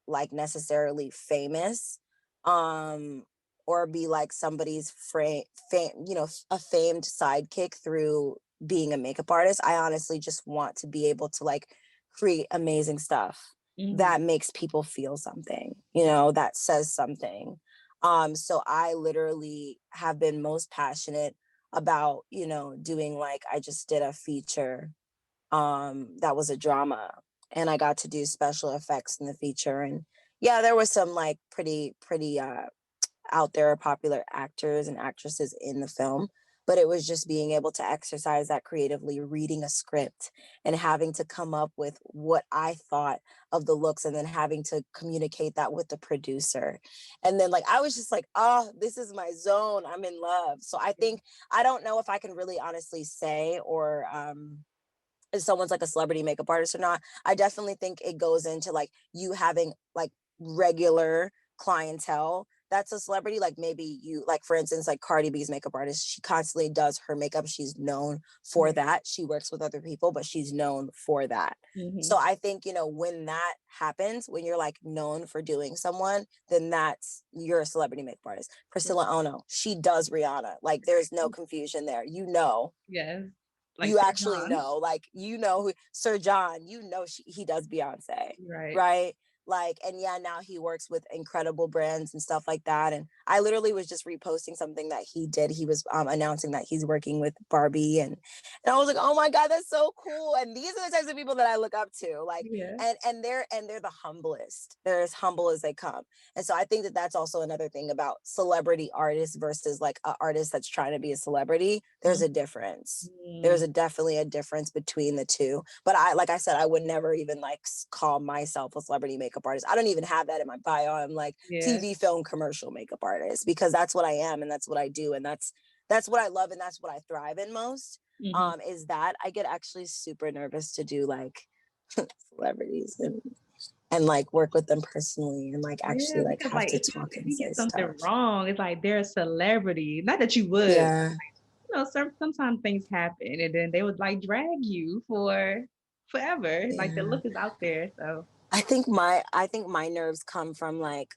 like necessarily famous, um, or be like somebody's you know, a famed sidekick through being a makeup artist. I honestly just want to be able to like create amazing stuff Hmm. that makes people feel something, you know, that says something. So I literally have been most passionate about, you know, doing like I just did a feature that was a drama, and I got to do special effects in the feature. And yeah, there was some like pretty out there popular actors and actresses in the film, but it was just being able to exercise that creatively, reading a script and having to come up with what I thought of the looks, and then having to communicate that with the producer. And then like I was just like, oh, this is my zone, I'm in love. So I think I don't know if I can really honestly say, or if someone's like a celebrity makeup artist or not. I definitely think it goes into like you having like regular clientele that's a celebrity. Like maybe you, like for instance, like Cardi B's makeup artist, she constantly does her makeup. She's known for Yeah. that. She works with other people, but she's known for that. Hmm. So I think, you know, when that happens, when you're like known for doing someone, then that's you're a celebrity makeup artist. Priscilla Ono, she does Rihanna. Like there's no confusion there. You know, Yes. Like you Sir actually John. know, like, you know who Sir John, you know, he does Beyonce, Right. right? Like, and yeah, now he works with incredible brands and stuff like that. And I literally was just reposting something that he did. He was announcing that he's working with Barbie, and I was like, oh my God, that's so cool. And these are the types of people that I look up to, like, Yeah. and they're the humblest. They're as humble as they come. And so I think that that's also another thing about celebrity artists versus like an artist that's trying to be a celebrity. There's a difference. There's Mm. a definitely a difference between the two. But I, like I said, I would never even like call myself a celebrity makeup artist. I don't even have that in my bio. I'm like Yeah. TV, film, commercial makeup artist, because that's what I am and that's what I do, and that's what I love and that's what I thrive in most. Hmm. Is that I get actually super nervous to do like celebrities and like work with them personally and like Yeah, actually like because have like to if you talk if and you say get something stuff. wrong, it's like they're a celebrity. Not that you would, Yeah. sometimes things happen and then they would like drag you for forever. Like the Yeah. look is out there. So I think my nerves come from like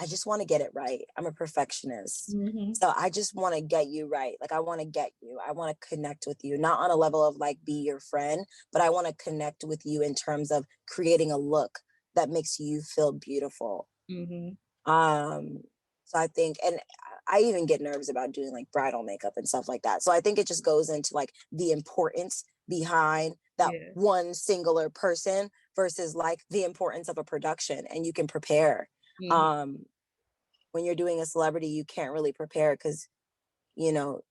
I just want to get it right. I'm a perfectionist. hmm. So I just want to get you right. Like I want to get you. I want to connect with you, not on a level of like be your friend, but I want to connect with you in terms of creating a look that makes you feel beautiful. Hmm. Um So I think, and I even get nervous about doing like bridal makeup and stuff like that. So I think it just goes into like the importance behind that one singular person versus like the importance of a production. And you can prepare. When you're doing a celebrity, you can't really prepare because you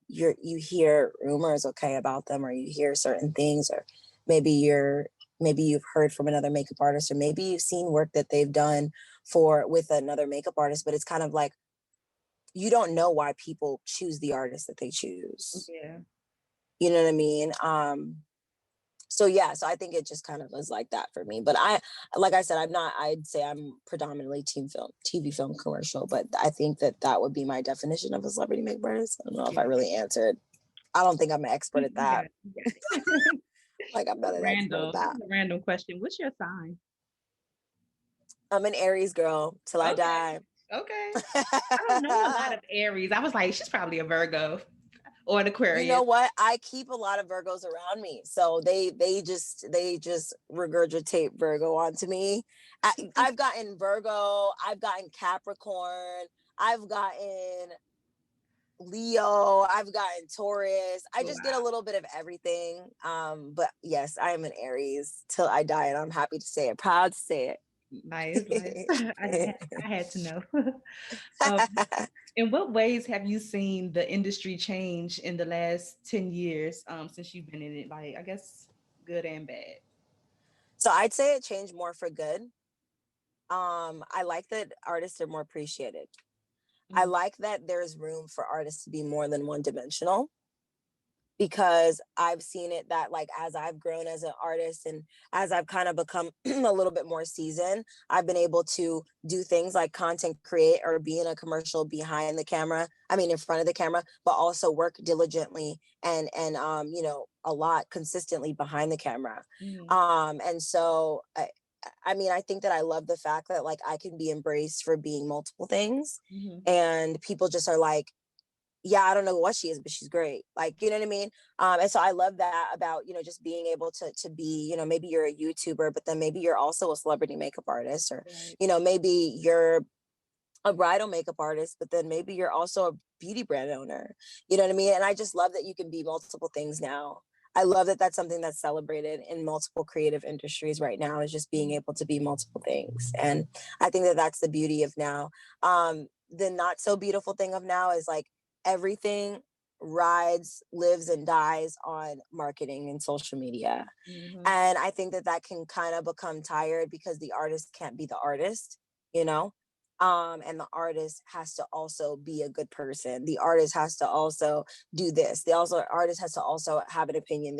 hear rumors about them, or you hear certain things, or maybe you've heard from another makeup artist, or maybe you've seen work that they've done with another makeup artist, but it's kind of like you don't know why people choose the artist that they choose. You know what I mean? So I think it just kind of was like that for me. But like I said, I'd say I'm predominantly TV film commercial, but I think that would be my definition of a celebrity makeup artist. I don't know if I really answered. I don't think I'm an expert at that. Like, I'm not an expert at that. A random question. What's your sign? I'm an Aries girl till I die. Okay. I don't know a lot of Aries. I was like, she's probably a Virgo. Or an Aquarius. You know what? I keep a lot of Virgos around me, so they just regurgitate Virgo onto me. I've gotten Virgo, I've gotten Capricorn, I've gotten Leo, I've gotten Taurus. I just get a little bit of everything. But yes, I am an Aries till I die, and I'm happy to say it, proud to say it. Nice. I had to know. In what ways have you seen the industry change in the last 10 years since you've been in it? Like, I guess good and bad. So I'd say it changed more for good. I like that artists are more appreciated. I like that there's room for artists to be more than one dimensional, because I've seen it that, like, as I've grown as an artist and as I've kind of become a little bit more seasoned, I've been able to do things like content create or be in a commercial behind the camera. I mean, in front of the camera, but also work diligently and a lot consistently behind the camera. And so I mean, I think that I love the fact that, like, I can be embraced for being multiple things, and people just are like, yeah, I don't know what she is, but she's great. Like, you know what I mean? And so I love that about, just being able to be, maybe you're a YouTuber, but then maybe you're also a celebrity makeup artist, or, maybe you're a bridal makeup artist, but then maybe you're also a beauty brand owner. You know what I mean? And I just love that you can be multiple things now. I love that that's something that's celebrated in multiple creative industries right now, is just being able to be multiple things. And I think that that's the beauty of now. The not so beautiful thing of now is, like, everything lives and dies on marketing and social media. And I think that can kind of become tired, because the artist can't be the artist, and the artist has to also be a good person. The artist has to also do this. Artist has to also have an opinion.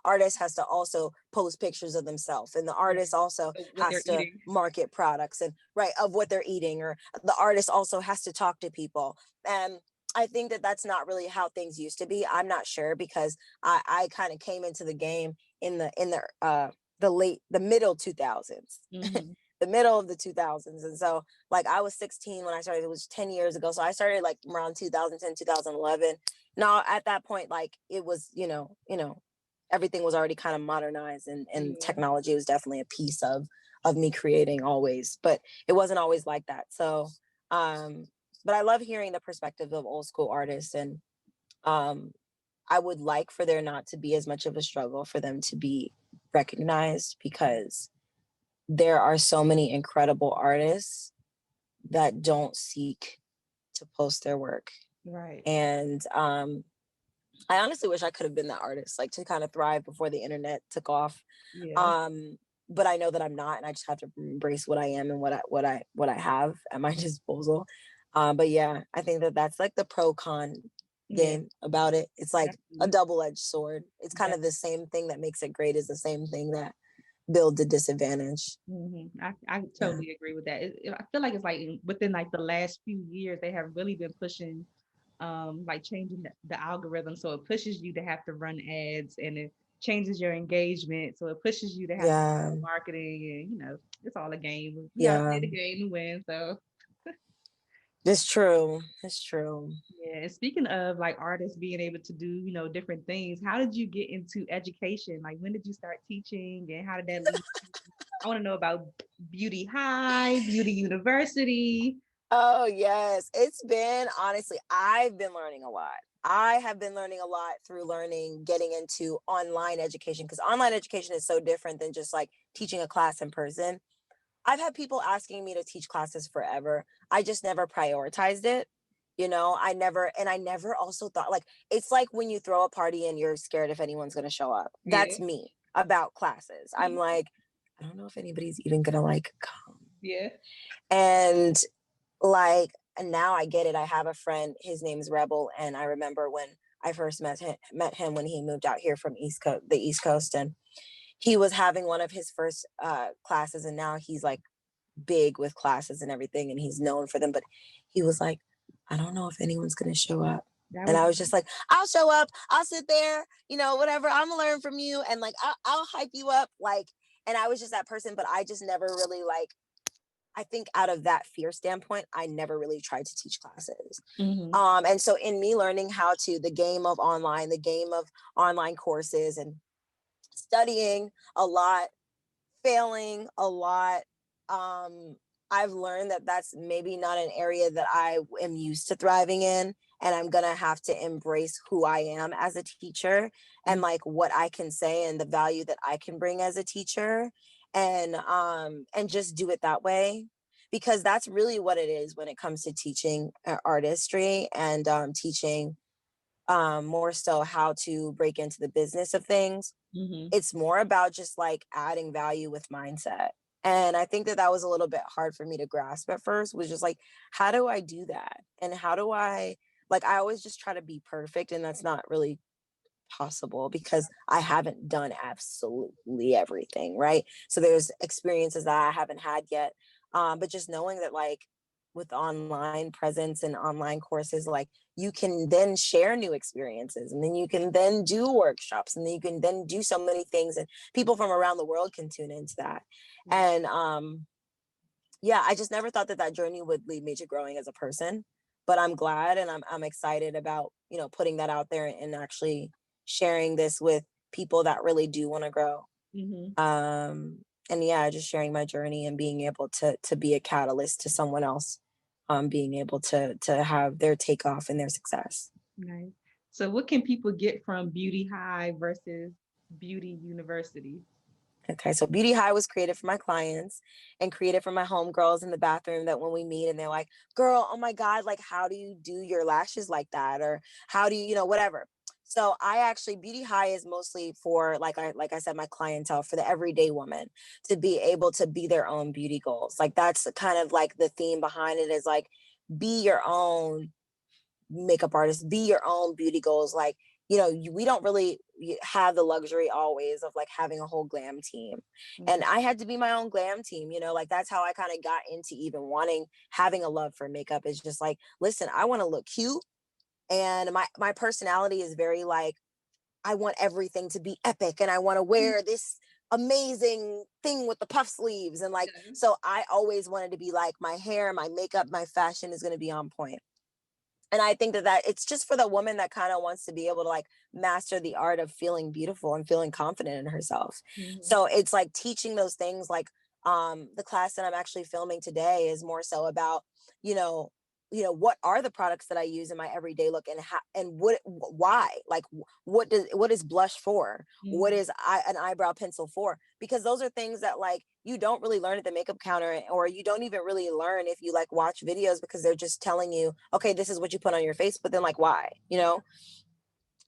Artist has to also post pictures of themselves, and the artist also has to market products and of what they're eating, or the artist also has to talk to people. And I think that that's not really how things used to be. I'm not sure, because I kind of came into the game in the middle 2000s. The middle of the 2000s. And so, like, I was 16 when I started. It was 10 years ago. So I started like around 2010, 2011. Now, at that point, like, it was, everything was already kind of modernized, and technology was definitely a piece of me creating always, but it wasn't always like that. So, but I love hearing the perspective of old school artists, and I would like for there not to be as much of a struggle for them to be recognized, because there are so many incredible artists that don't seek to post their work. Right. And I honestly wish I could have been that artist, like, to kind of thrive before the internet took off. But I know that I'm not, and I just have to embrace what I am and what I have at my disposal. But yeah, I think that that's like the pro con game about it. It's like a double-edged sword. It's kind of the same thing that makes it great is the same thing that build the disadvantage. I totally agree with that. I feel like it's like within like the last few years, they have really been pushing, like changing the algorithm. So it pushes you to have to run ads, and it changes your engagement. So it pushes you to have to do marketing, and it's all a game. You gotta play the game to win. So it's true. It's true. Yeah. And speaking of like artists being able to do, different things, how did you get into education? Like, when did you start teaching, and how did that lead? I want to know about Beauty High, Beauty University. Oh, yes. It's been honestly, I've been learning a lot. I have been learning a lot through getting into online education because online education is so different than just like teaching a class in person. I've had people asking me to teach classes forever. I just never prioritized it. I never also thought like it's like when you throw a party and you're scared if anyone's going to show up. Yeah. That's me about classes. I'm like, I don't know if anybody's even going to like come. Yeah. And like, and now I get it. I have a friend, his name's Rebel, and I remember when I first met him when he moved out here from the East Coast, and he was having one of his first classes, and now he's like big with classes and everything, and he's known for them. But he was like, I don't know if anyone's gonna show up. That And was I was just like, I'll show up. I'll sit there, whatever. I'm gonna learn from you, and like, I'll hype you up, like. And I was just that person, but I just never really like. I think out of that fear standpoint, I never really tried to teach classes. And so in me learning the game of online courses and studying a lot, failing a lot, I've learned that that's maybe not an area that I am used to thriving in. And I'm going to have to embrace who I am as a teacher and like what I can say and the value that I can bring as a teacher and just do it that way. Because that's really what it is when it comes to teaching artistry and teaching more so how to break into the business of things. It's more about just like adding value with mindset. And I think that was a little bit hard for me to grasp at first, was just like, how do I do that? And how do I always just try to be perfect. And that's not really possible because I haven't done absolutely everything, right? So there's experiences that I haven't had yet. But just knowing that like with online presence and online courses, like you can then share new experiences and then you can then do workshops and then you can then do so many things and people from around the world can tune into that. And yeah, I just never thought that journey would lead me to growing as a person, but I'm glad and I'm excited about, putting that out there and actually sharing this with people that really do want to grow. And yeah, just sharing my journey and being able to be a catalyst to someone else, being able to have their takeoff and their success. nice. So, what can people get from Beauty High versus Beauty University? Okay, so Beauty High was created for my clients and created for my homegirls in the bathroom that when we meet and they're like, girl, oh my God, like, how do you do your lashes like that? Or how do you, whatever. So Beauty High is mostly for, like I said, my clientele, for the everyday woman to be able to be their own beauty goals. Like that's kind of like the theme behind it is like, be your own makeup artist, be your own beauty goals. Like, we don't really have the luxury always of like having a whole glam team. And I had to be my own glam team, like that's how I kind of got into even having a love for makeup. Is just like, listen, I want to look cute. And my personality is very like, I want everything to be epic and I want to wear this amazing thing with the puff sleeves. And like, so I always wanted to be like, my hair, my makeup, my fashion is going to be on point. And I think that it's just for the woman that kind of wants to be able to like master the art of feeling beautiful and feeling confident in herself. So it's like teaching those things. Like the class that I'm actually filming today is more so about, what are the products that I use in my everyday look and how, and why, like what is blush for? What is an eyebrow pencil for? Because those are things that like you don't really learn at the makeup counter, or you don't even really learn if you like watch videos, because they're just telling you, okay, this is what you put on your face, but then like why,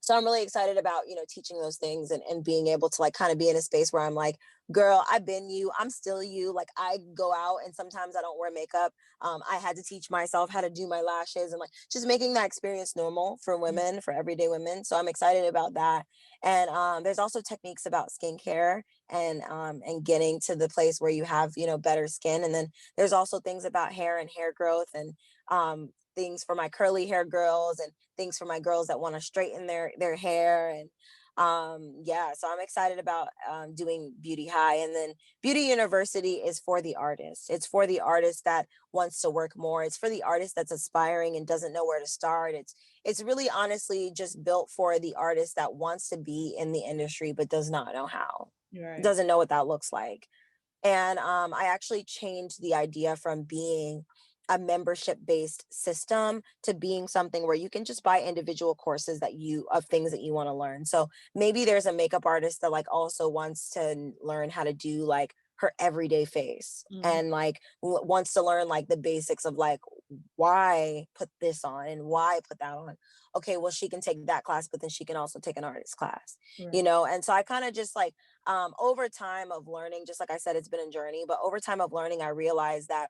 So I'm really excited about, teaching those things and being able to like kind of be in a space where I'm like, girl, I've been you, I'm still you. Like I go out and sometimes I don't wear makeup. I had to teach myself how to do my lashes and like just making that experience normal for women, for everyday women. So I'm excited about that. And there's also techniques about skincare and getting to the place where you have, better skin. And then there's also things about hair and hair growth and things for my curly hair girls and things for my girls that want to straighten their hair. And yeah, so I'm excited about doing Beauty High. And then Beauty University is for the artist. It's for the artist that wants to work more. It's for the artist that's aspiring and doesn't know where to start. It's really honestly just built for the artist that wants to be in the industry but does not know how. Right. Doesn't know what that looks like. And I actually changed the idea from being a membership based system to being something where you can just buy individual courses of things that you want to learn. So maybe there's a makeup artist that like also wants to learn how to do like her everyday face, and like wants to learn like the basics of like why put this on and why put that on. Okay, well, she can take that class, but then she can also take an artist class, Right. And so I kind of just like over time of learning, just like I said, it's been a journey, but over time of learning, I realized that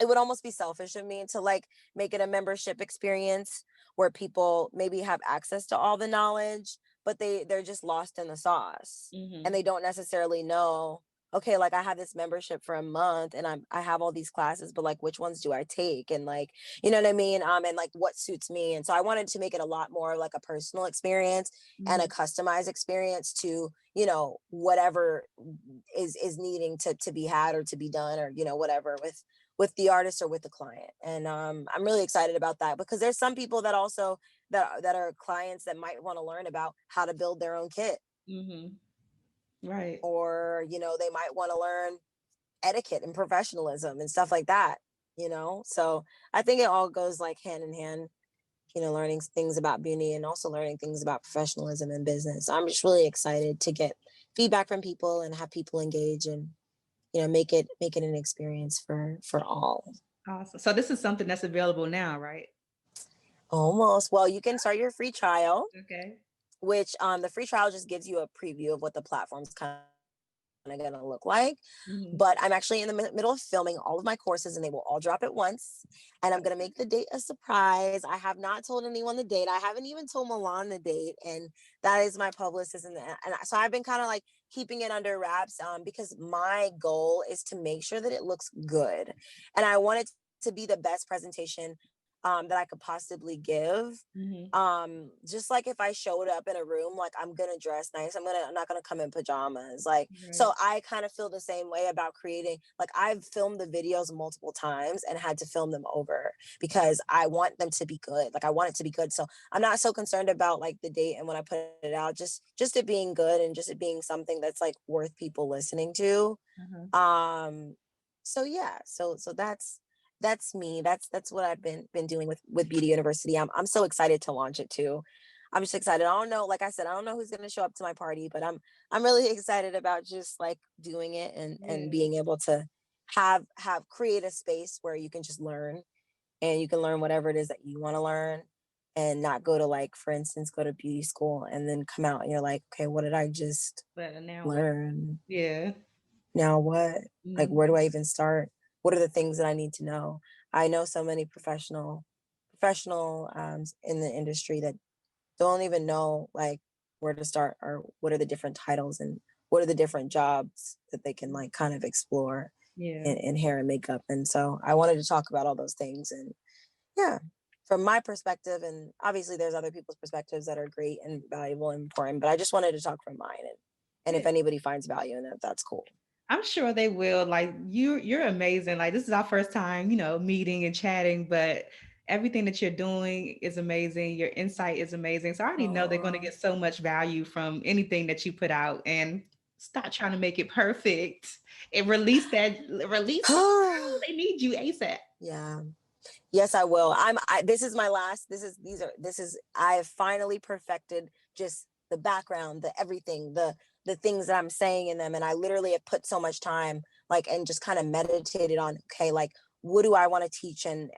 it would almost be selfish of me to like make it a membership experience where people maybe have access to all the knowledge, but they're just lost in the sauce, and they don't necessarily know, okay, like I have this membership for a month and I have all these classes, but like which ones do I take, and like, you know what I mean, and like what suits me. And so I wanted to make it a lot more like a personal experience and a customized experience to, whatever is needing to be had or to be done, or whatever with the artist or with the client. And I'm really excited about that, because there's some people that also that are clients that might want to learn about how to build their own kit, Right. or they might want to learn etiquette and professionalism and stuff like that. So I think it all goes like hand in hand, learning things about beauty and also learning things about professionalism and business. I'm just really excited to get feedback from people and have people engage, and make it an experience for all. Awesome. So this is something that's available now, right? Almost. Well, you can start your free trial, Okay. which the free trial just gives you a preview of what the platform's kind of going to look like. But I'm actually in the middle of filming all of my courses, and they will all drop at once. And I'm going to make the date a surprise. I have not told anyone the date. I haven't even told Milan the date, and that is my publicist. And so I've been kind of like keeping it under wraps, because my goal is to make sure that it looks good, and I want it to be the best presentation that I could possibly give. Just like if I showed up in a room, like I'm gonna dress nice. I'm not gonna come in pajamas. Like, so I kind of feel the same way about creating. Like, I've filmed the videos multiple times and had to film them over because I want them to be good. Like, I want it to be good. So I'm not so concerned about like the date and when I put it out, just it being good and just it being something that's like worth people listening to. So yeah, so that's me. That's what I've been doing with Beauty University. I'm so excited to launch it too. I'm just excited. I don't know, like I said, I don't know who's gonna show up to my party, but I'm really excited about just like doing it and being able to have create a space where you can just learn, and you can learn whatever it is that you want to learn, and not go to, like, for instance, go to beauty school and then come out and you're like, okay, what did I just learn? Yeah. Now what? Like, where do I even start? What are the things that I need to know? I know so many professional in the industry that don't even know like where to start, or what are the different titles and what are the different jobs that they can like kind of explore in hair and makeup. And so I wanted to talk about all those things, and yeah, from my perspective, and obviously there's other people's perspectives that are great and valuable and important, but I just wanted to talk from mine, and if anybody finds value in it, that's cool. I'm sure they will. Like, you're amazing. Like, this is our first time, meeting and chatting, but everything that you're doing is amazing. Your insight is amazing. So I already know they're going to get so much value from anything that you put out. And stop trying to make it perfect and release they need you ASAP. Yeah. Yes, I will. This is my last, I've finally perfected just the background, the everything, the things that I'm saying in them. And I literally have put so much time, like, and just kind of meditated on, okay, like, what do I want to teach? And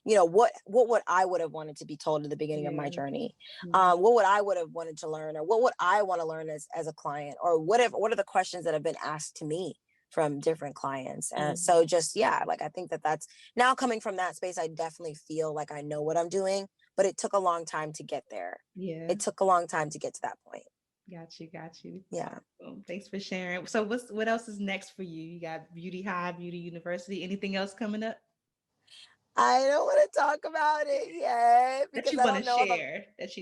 what would I would have wanted to be told at the beginning of my journey? What would I would have wanted to learn, or what would I want to learn as a client, or what are the questions that have been asked to me from different clients? And so just, yeah, like, I think that's now coming from that space. I definitely feel like I know what I'm doing, but it took a long time to get there. It took a long time to get to that point. Got you. Yeah. Well, thanks for sharing. So what else is next for you? You got Beauty High, Beauty University. Anything else coming up? I don't want to talk about it yet because I don't know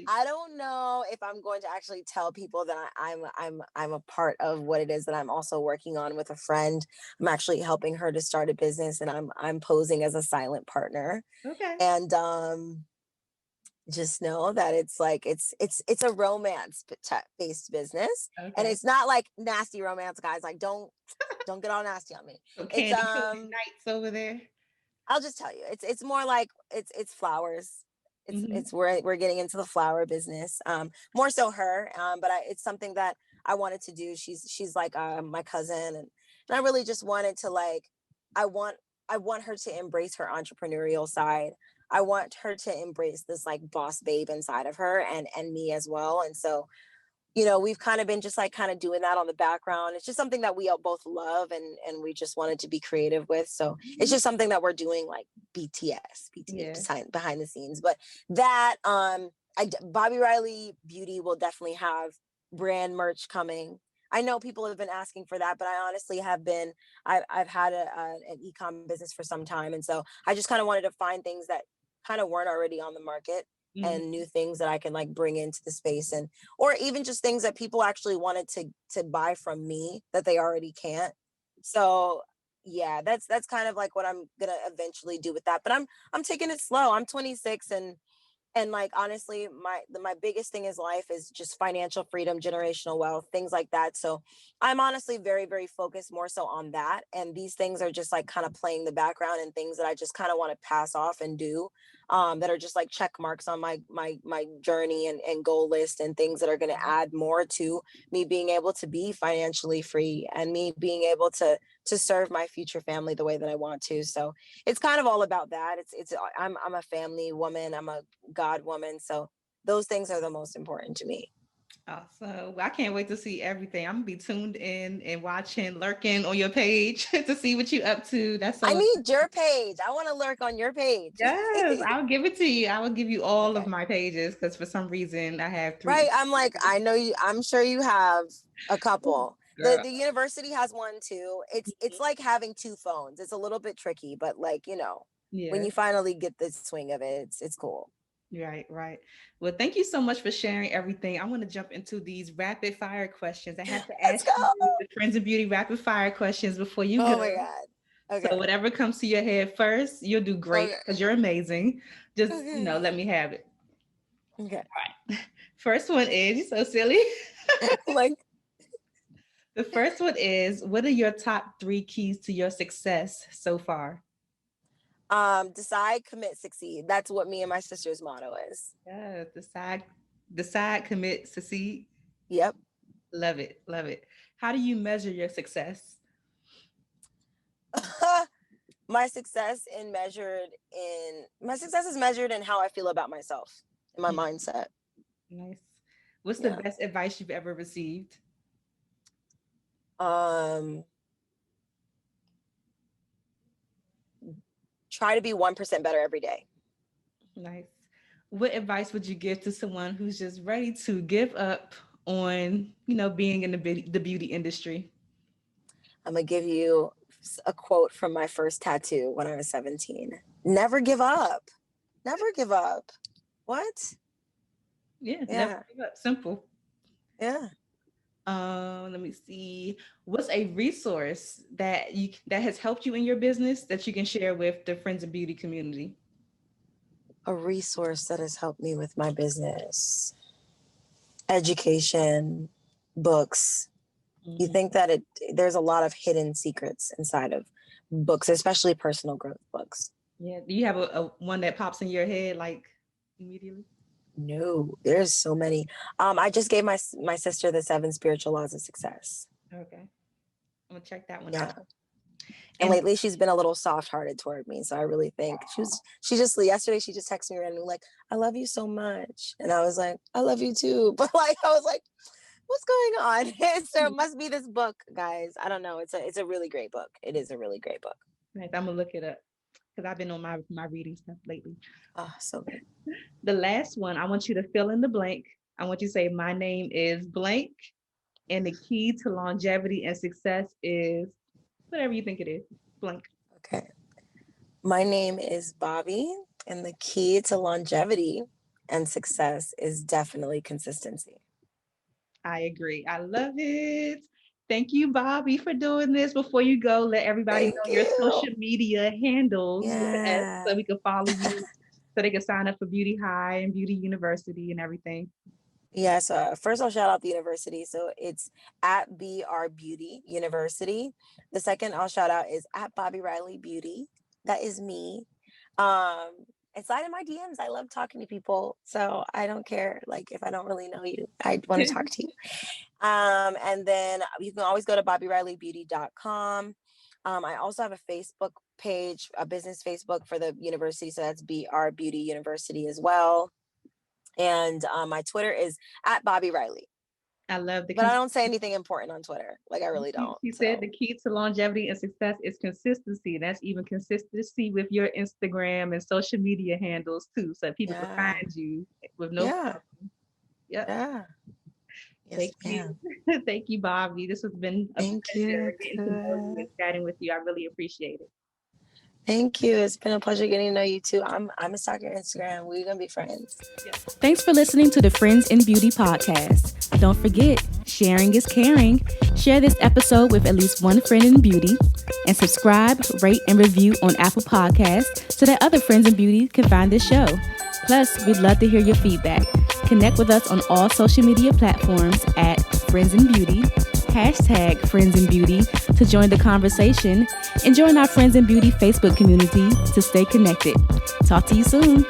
I don't know if I'm going to actually tell people that I'm a part of what it is that I'm also working on with a friend. I'm actually helping her to start a business, and I'm posing as a silent partner. Okay. And just know that it's like it's a romance based business, and it's not like nasty romance, guys. Like, don't get all nasty on me. So Candy Cookie Nights over there. I'll just tell you, it's more like it's flowers. Mm-hmm. It's we're getting into the flower business. More so her, but it's something that I wanted to do. She's like my cousin, and I really just wanted to like, I want I want her to embrace her entrepreneurial side. I want her to embrace this like boss babe inside of her, and me as well. And so, we've kind of been just like kind of doing that on the background. It's just something that we both love, and we just wanted to be creative with. So it's just something that we're doing like BTS Yeah. behind the scenes. But that Bobbie Riley Beauty will definitely have brand merch coming. I know people have been asking for that, but I honestly have been. I've had an ecom business for some time, and so I just kind of wanted to find things that kind of weren't already on the market, and Mm-hmm. new things that I can like bring into the space, and or even just things that people actually wanted to buy from me that they already can't. So yeah, that's kind of like what I'm gonna eventually do with that. But I'm taking it slow. I'm 26, and like honestly, my biggest thing is life is just financial freedom, generational wealth, things like that. So I'm honestly very, very focused more so on that, and these things are just like kind of playing the background, and things that I just kind of want to pass off and do, that are just like check marks on my journey, and goal list, and things that are going to add more to me being able to be financially free, and me being able to serve my future family the way that I want to. So it's kind of all about that. I'm a family woman. I'm a God woman. So those things are the most important to me. Awesome. Well, I can't wait to see everything. I'm gonna be tuned in and watching, lurking on your page to see what you up to. That's I so need your page. I want to lurk on your page. yes, I'll give it to you. I will give you all of Okay. my pages because for some reason I have Right. three. I'm like, I know you, I'm sure you have a couple. The Girl. the university has one too. It's like having two phones. It's a little bit tricky, but like, when Yeah. you finally get the swing of it, it's cool. Right, right. Well, thank you so much for sharing everything. I want to jump into these rapid fire questions. I have to Let's ask go. you the Friends of Beauty rapid fire questions before you go. Oh my God. So Okay. whatever comes to your head first, you'll do great Okay. because you're amazing. Just, Okay. let me have it. Okay. All right. First one is, you're so silly. Like, The first one is, what are your top three keys to your success so far? decide, commit, succeed. That's what me and my sister's motto is. Yeah, decide, commit, succeed. Yep. Love it, love it. How do you measure your success? My success is measured in how I feel about myself, in my mindset. Nice. What's the Yeah. best advice you've ever received? Um, try to be 1% better every day. Nice. What advice would you give to someone who's just ready to give up on, being in the beauty industry? I'm gonna give you a quote from my first tattoo when I was 17. Never give up. Never give up. What? Yeah, never Yeah. give up. Simple. Yeah. Let me see. What's a resource that has helped you in your business that you can share with the Friends of Beauty community? A resource that has helped me with my business. Education, books. You Mhm. think that there's a lot of hidden secrets inside of books, especially personal growth books. Yeah. Do you have a one that pops in your head like immediately? No, there's so many. I just gave my sister the 7 spiritual laws of success. Okay. I'm gonna check that one Yeah. out. And And lately she's been a little soft hearted toward me. So I really think she just yesterday she just texted me randomly like, I love you so much. And I was like, I love you too. But like I was like, what's going on? So it must be this book, guys. I don't know. It's a really great book. It is a really great book. nice, I'm gonna look it up because I've been on my reading stuff lately. Oh, so good. The last one, I want you to fill in the blank. I want you to say, my name is blank, and the key to longevity and success is whatever you think it is. Blank. Okay. My name is Bobbie, and the key to longevity and success is definitely consistency. I agree. I love it. Thank you, Bobbie, for doing this. Before you go, let everybody Thank know your you. social media handles with an S Yeah. so we can follow you, so they can sign up for Beauty High and Beauty University and everything. Yes. First, I'll shout out the university. So it's at BR Beauty University. The second I'll shout out is at Bobbie Riley Beauty. That is me. And slide in my DMs. I love talking to people. So I don't care. Like if I don't really know you, I want to talk to you. And then you can always go to BobbieRileyBeauty.com. I also have a Facebook page, a business Facebook for the university. So that's BR Beauty University as well. And my Twitter is at Bobbie Riley. I love but I don't say anything important on Twitter. Like I really don't. She said the key to longevity and success is consistency. That's even consistency with your Instagram and social media handles too. So people can find you with no problem. Yeah. Yes, thank you. Thank you, Bobbie. This has been a pleasure getting to know you and chatting with you. I really appreciate it. Thank you. It's been a pleasure getting to know you too. I'm a stalker Instagram. We're gonna be friends. Thanks for listening to the Friends in Beauty podcast. Don't forget, sharing is caring. Share this episode with at least one friend in beauty, and subscribe, rate, and review on Apple Podcasts so that other friends in beauty can find this show. Plus, we'd love to hear your feedback. Connect with us on all social media platforms at Friends in Beauty. #Friends in Beauty to join the conversation, and join our Friends in Beauty Facebook community to stay connected. Talk to you soon.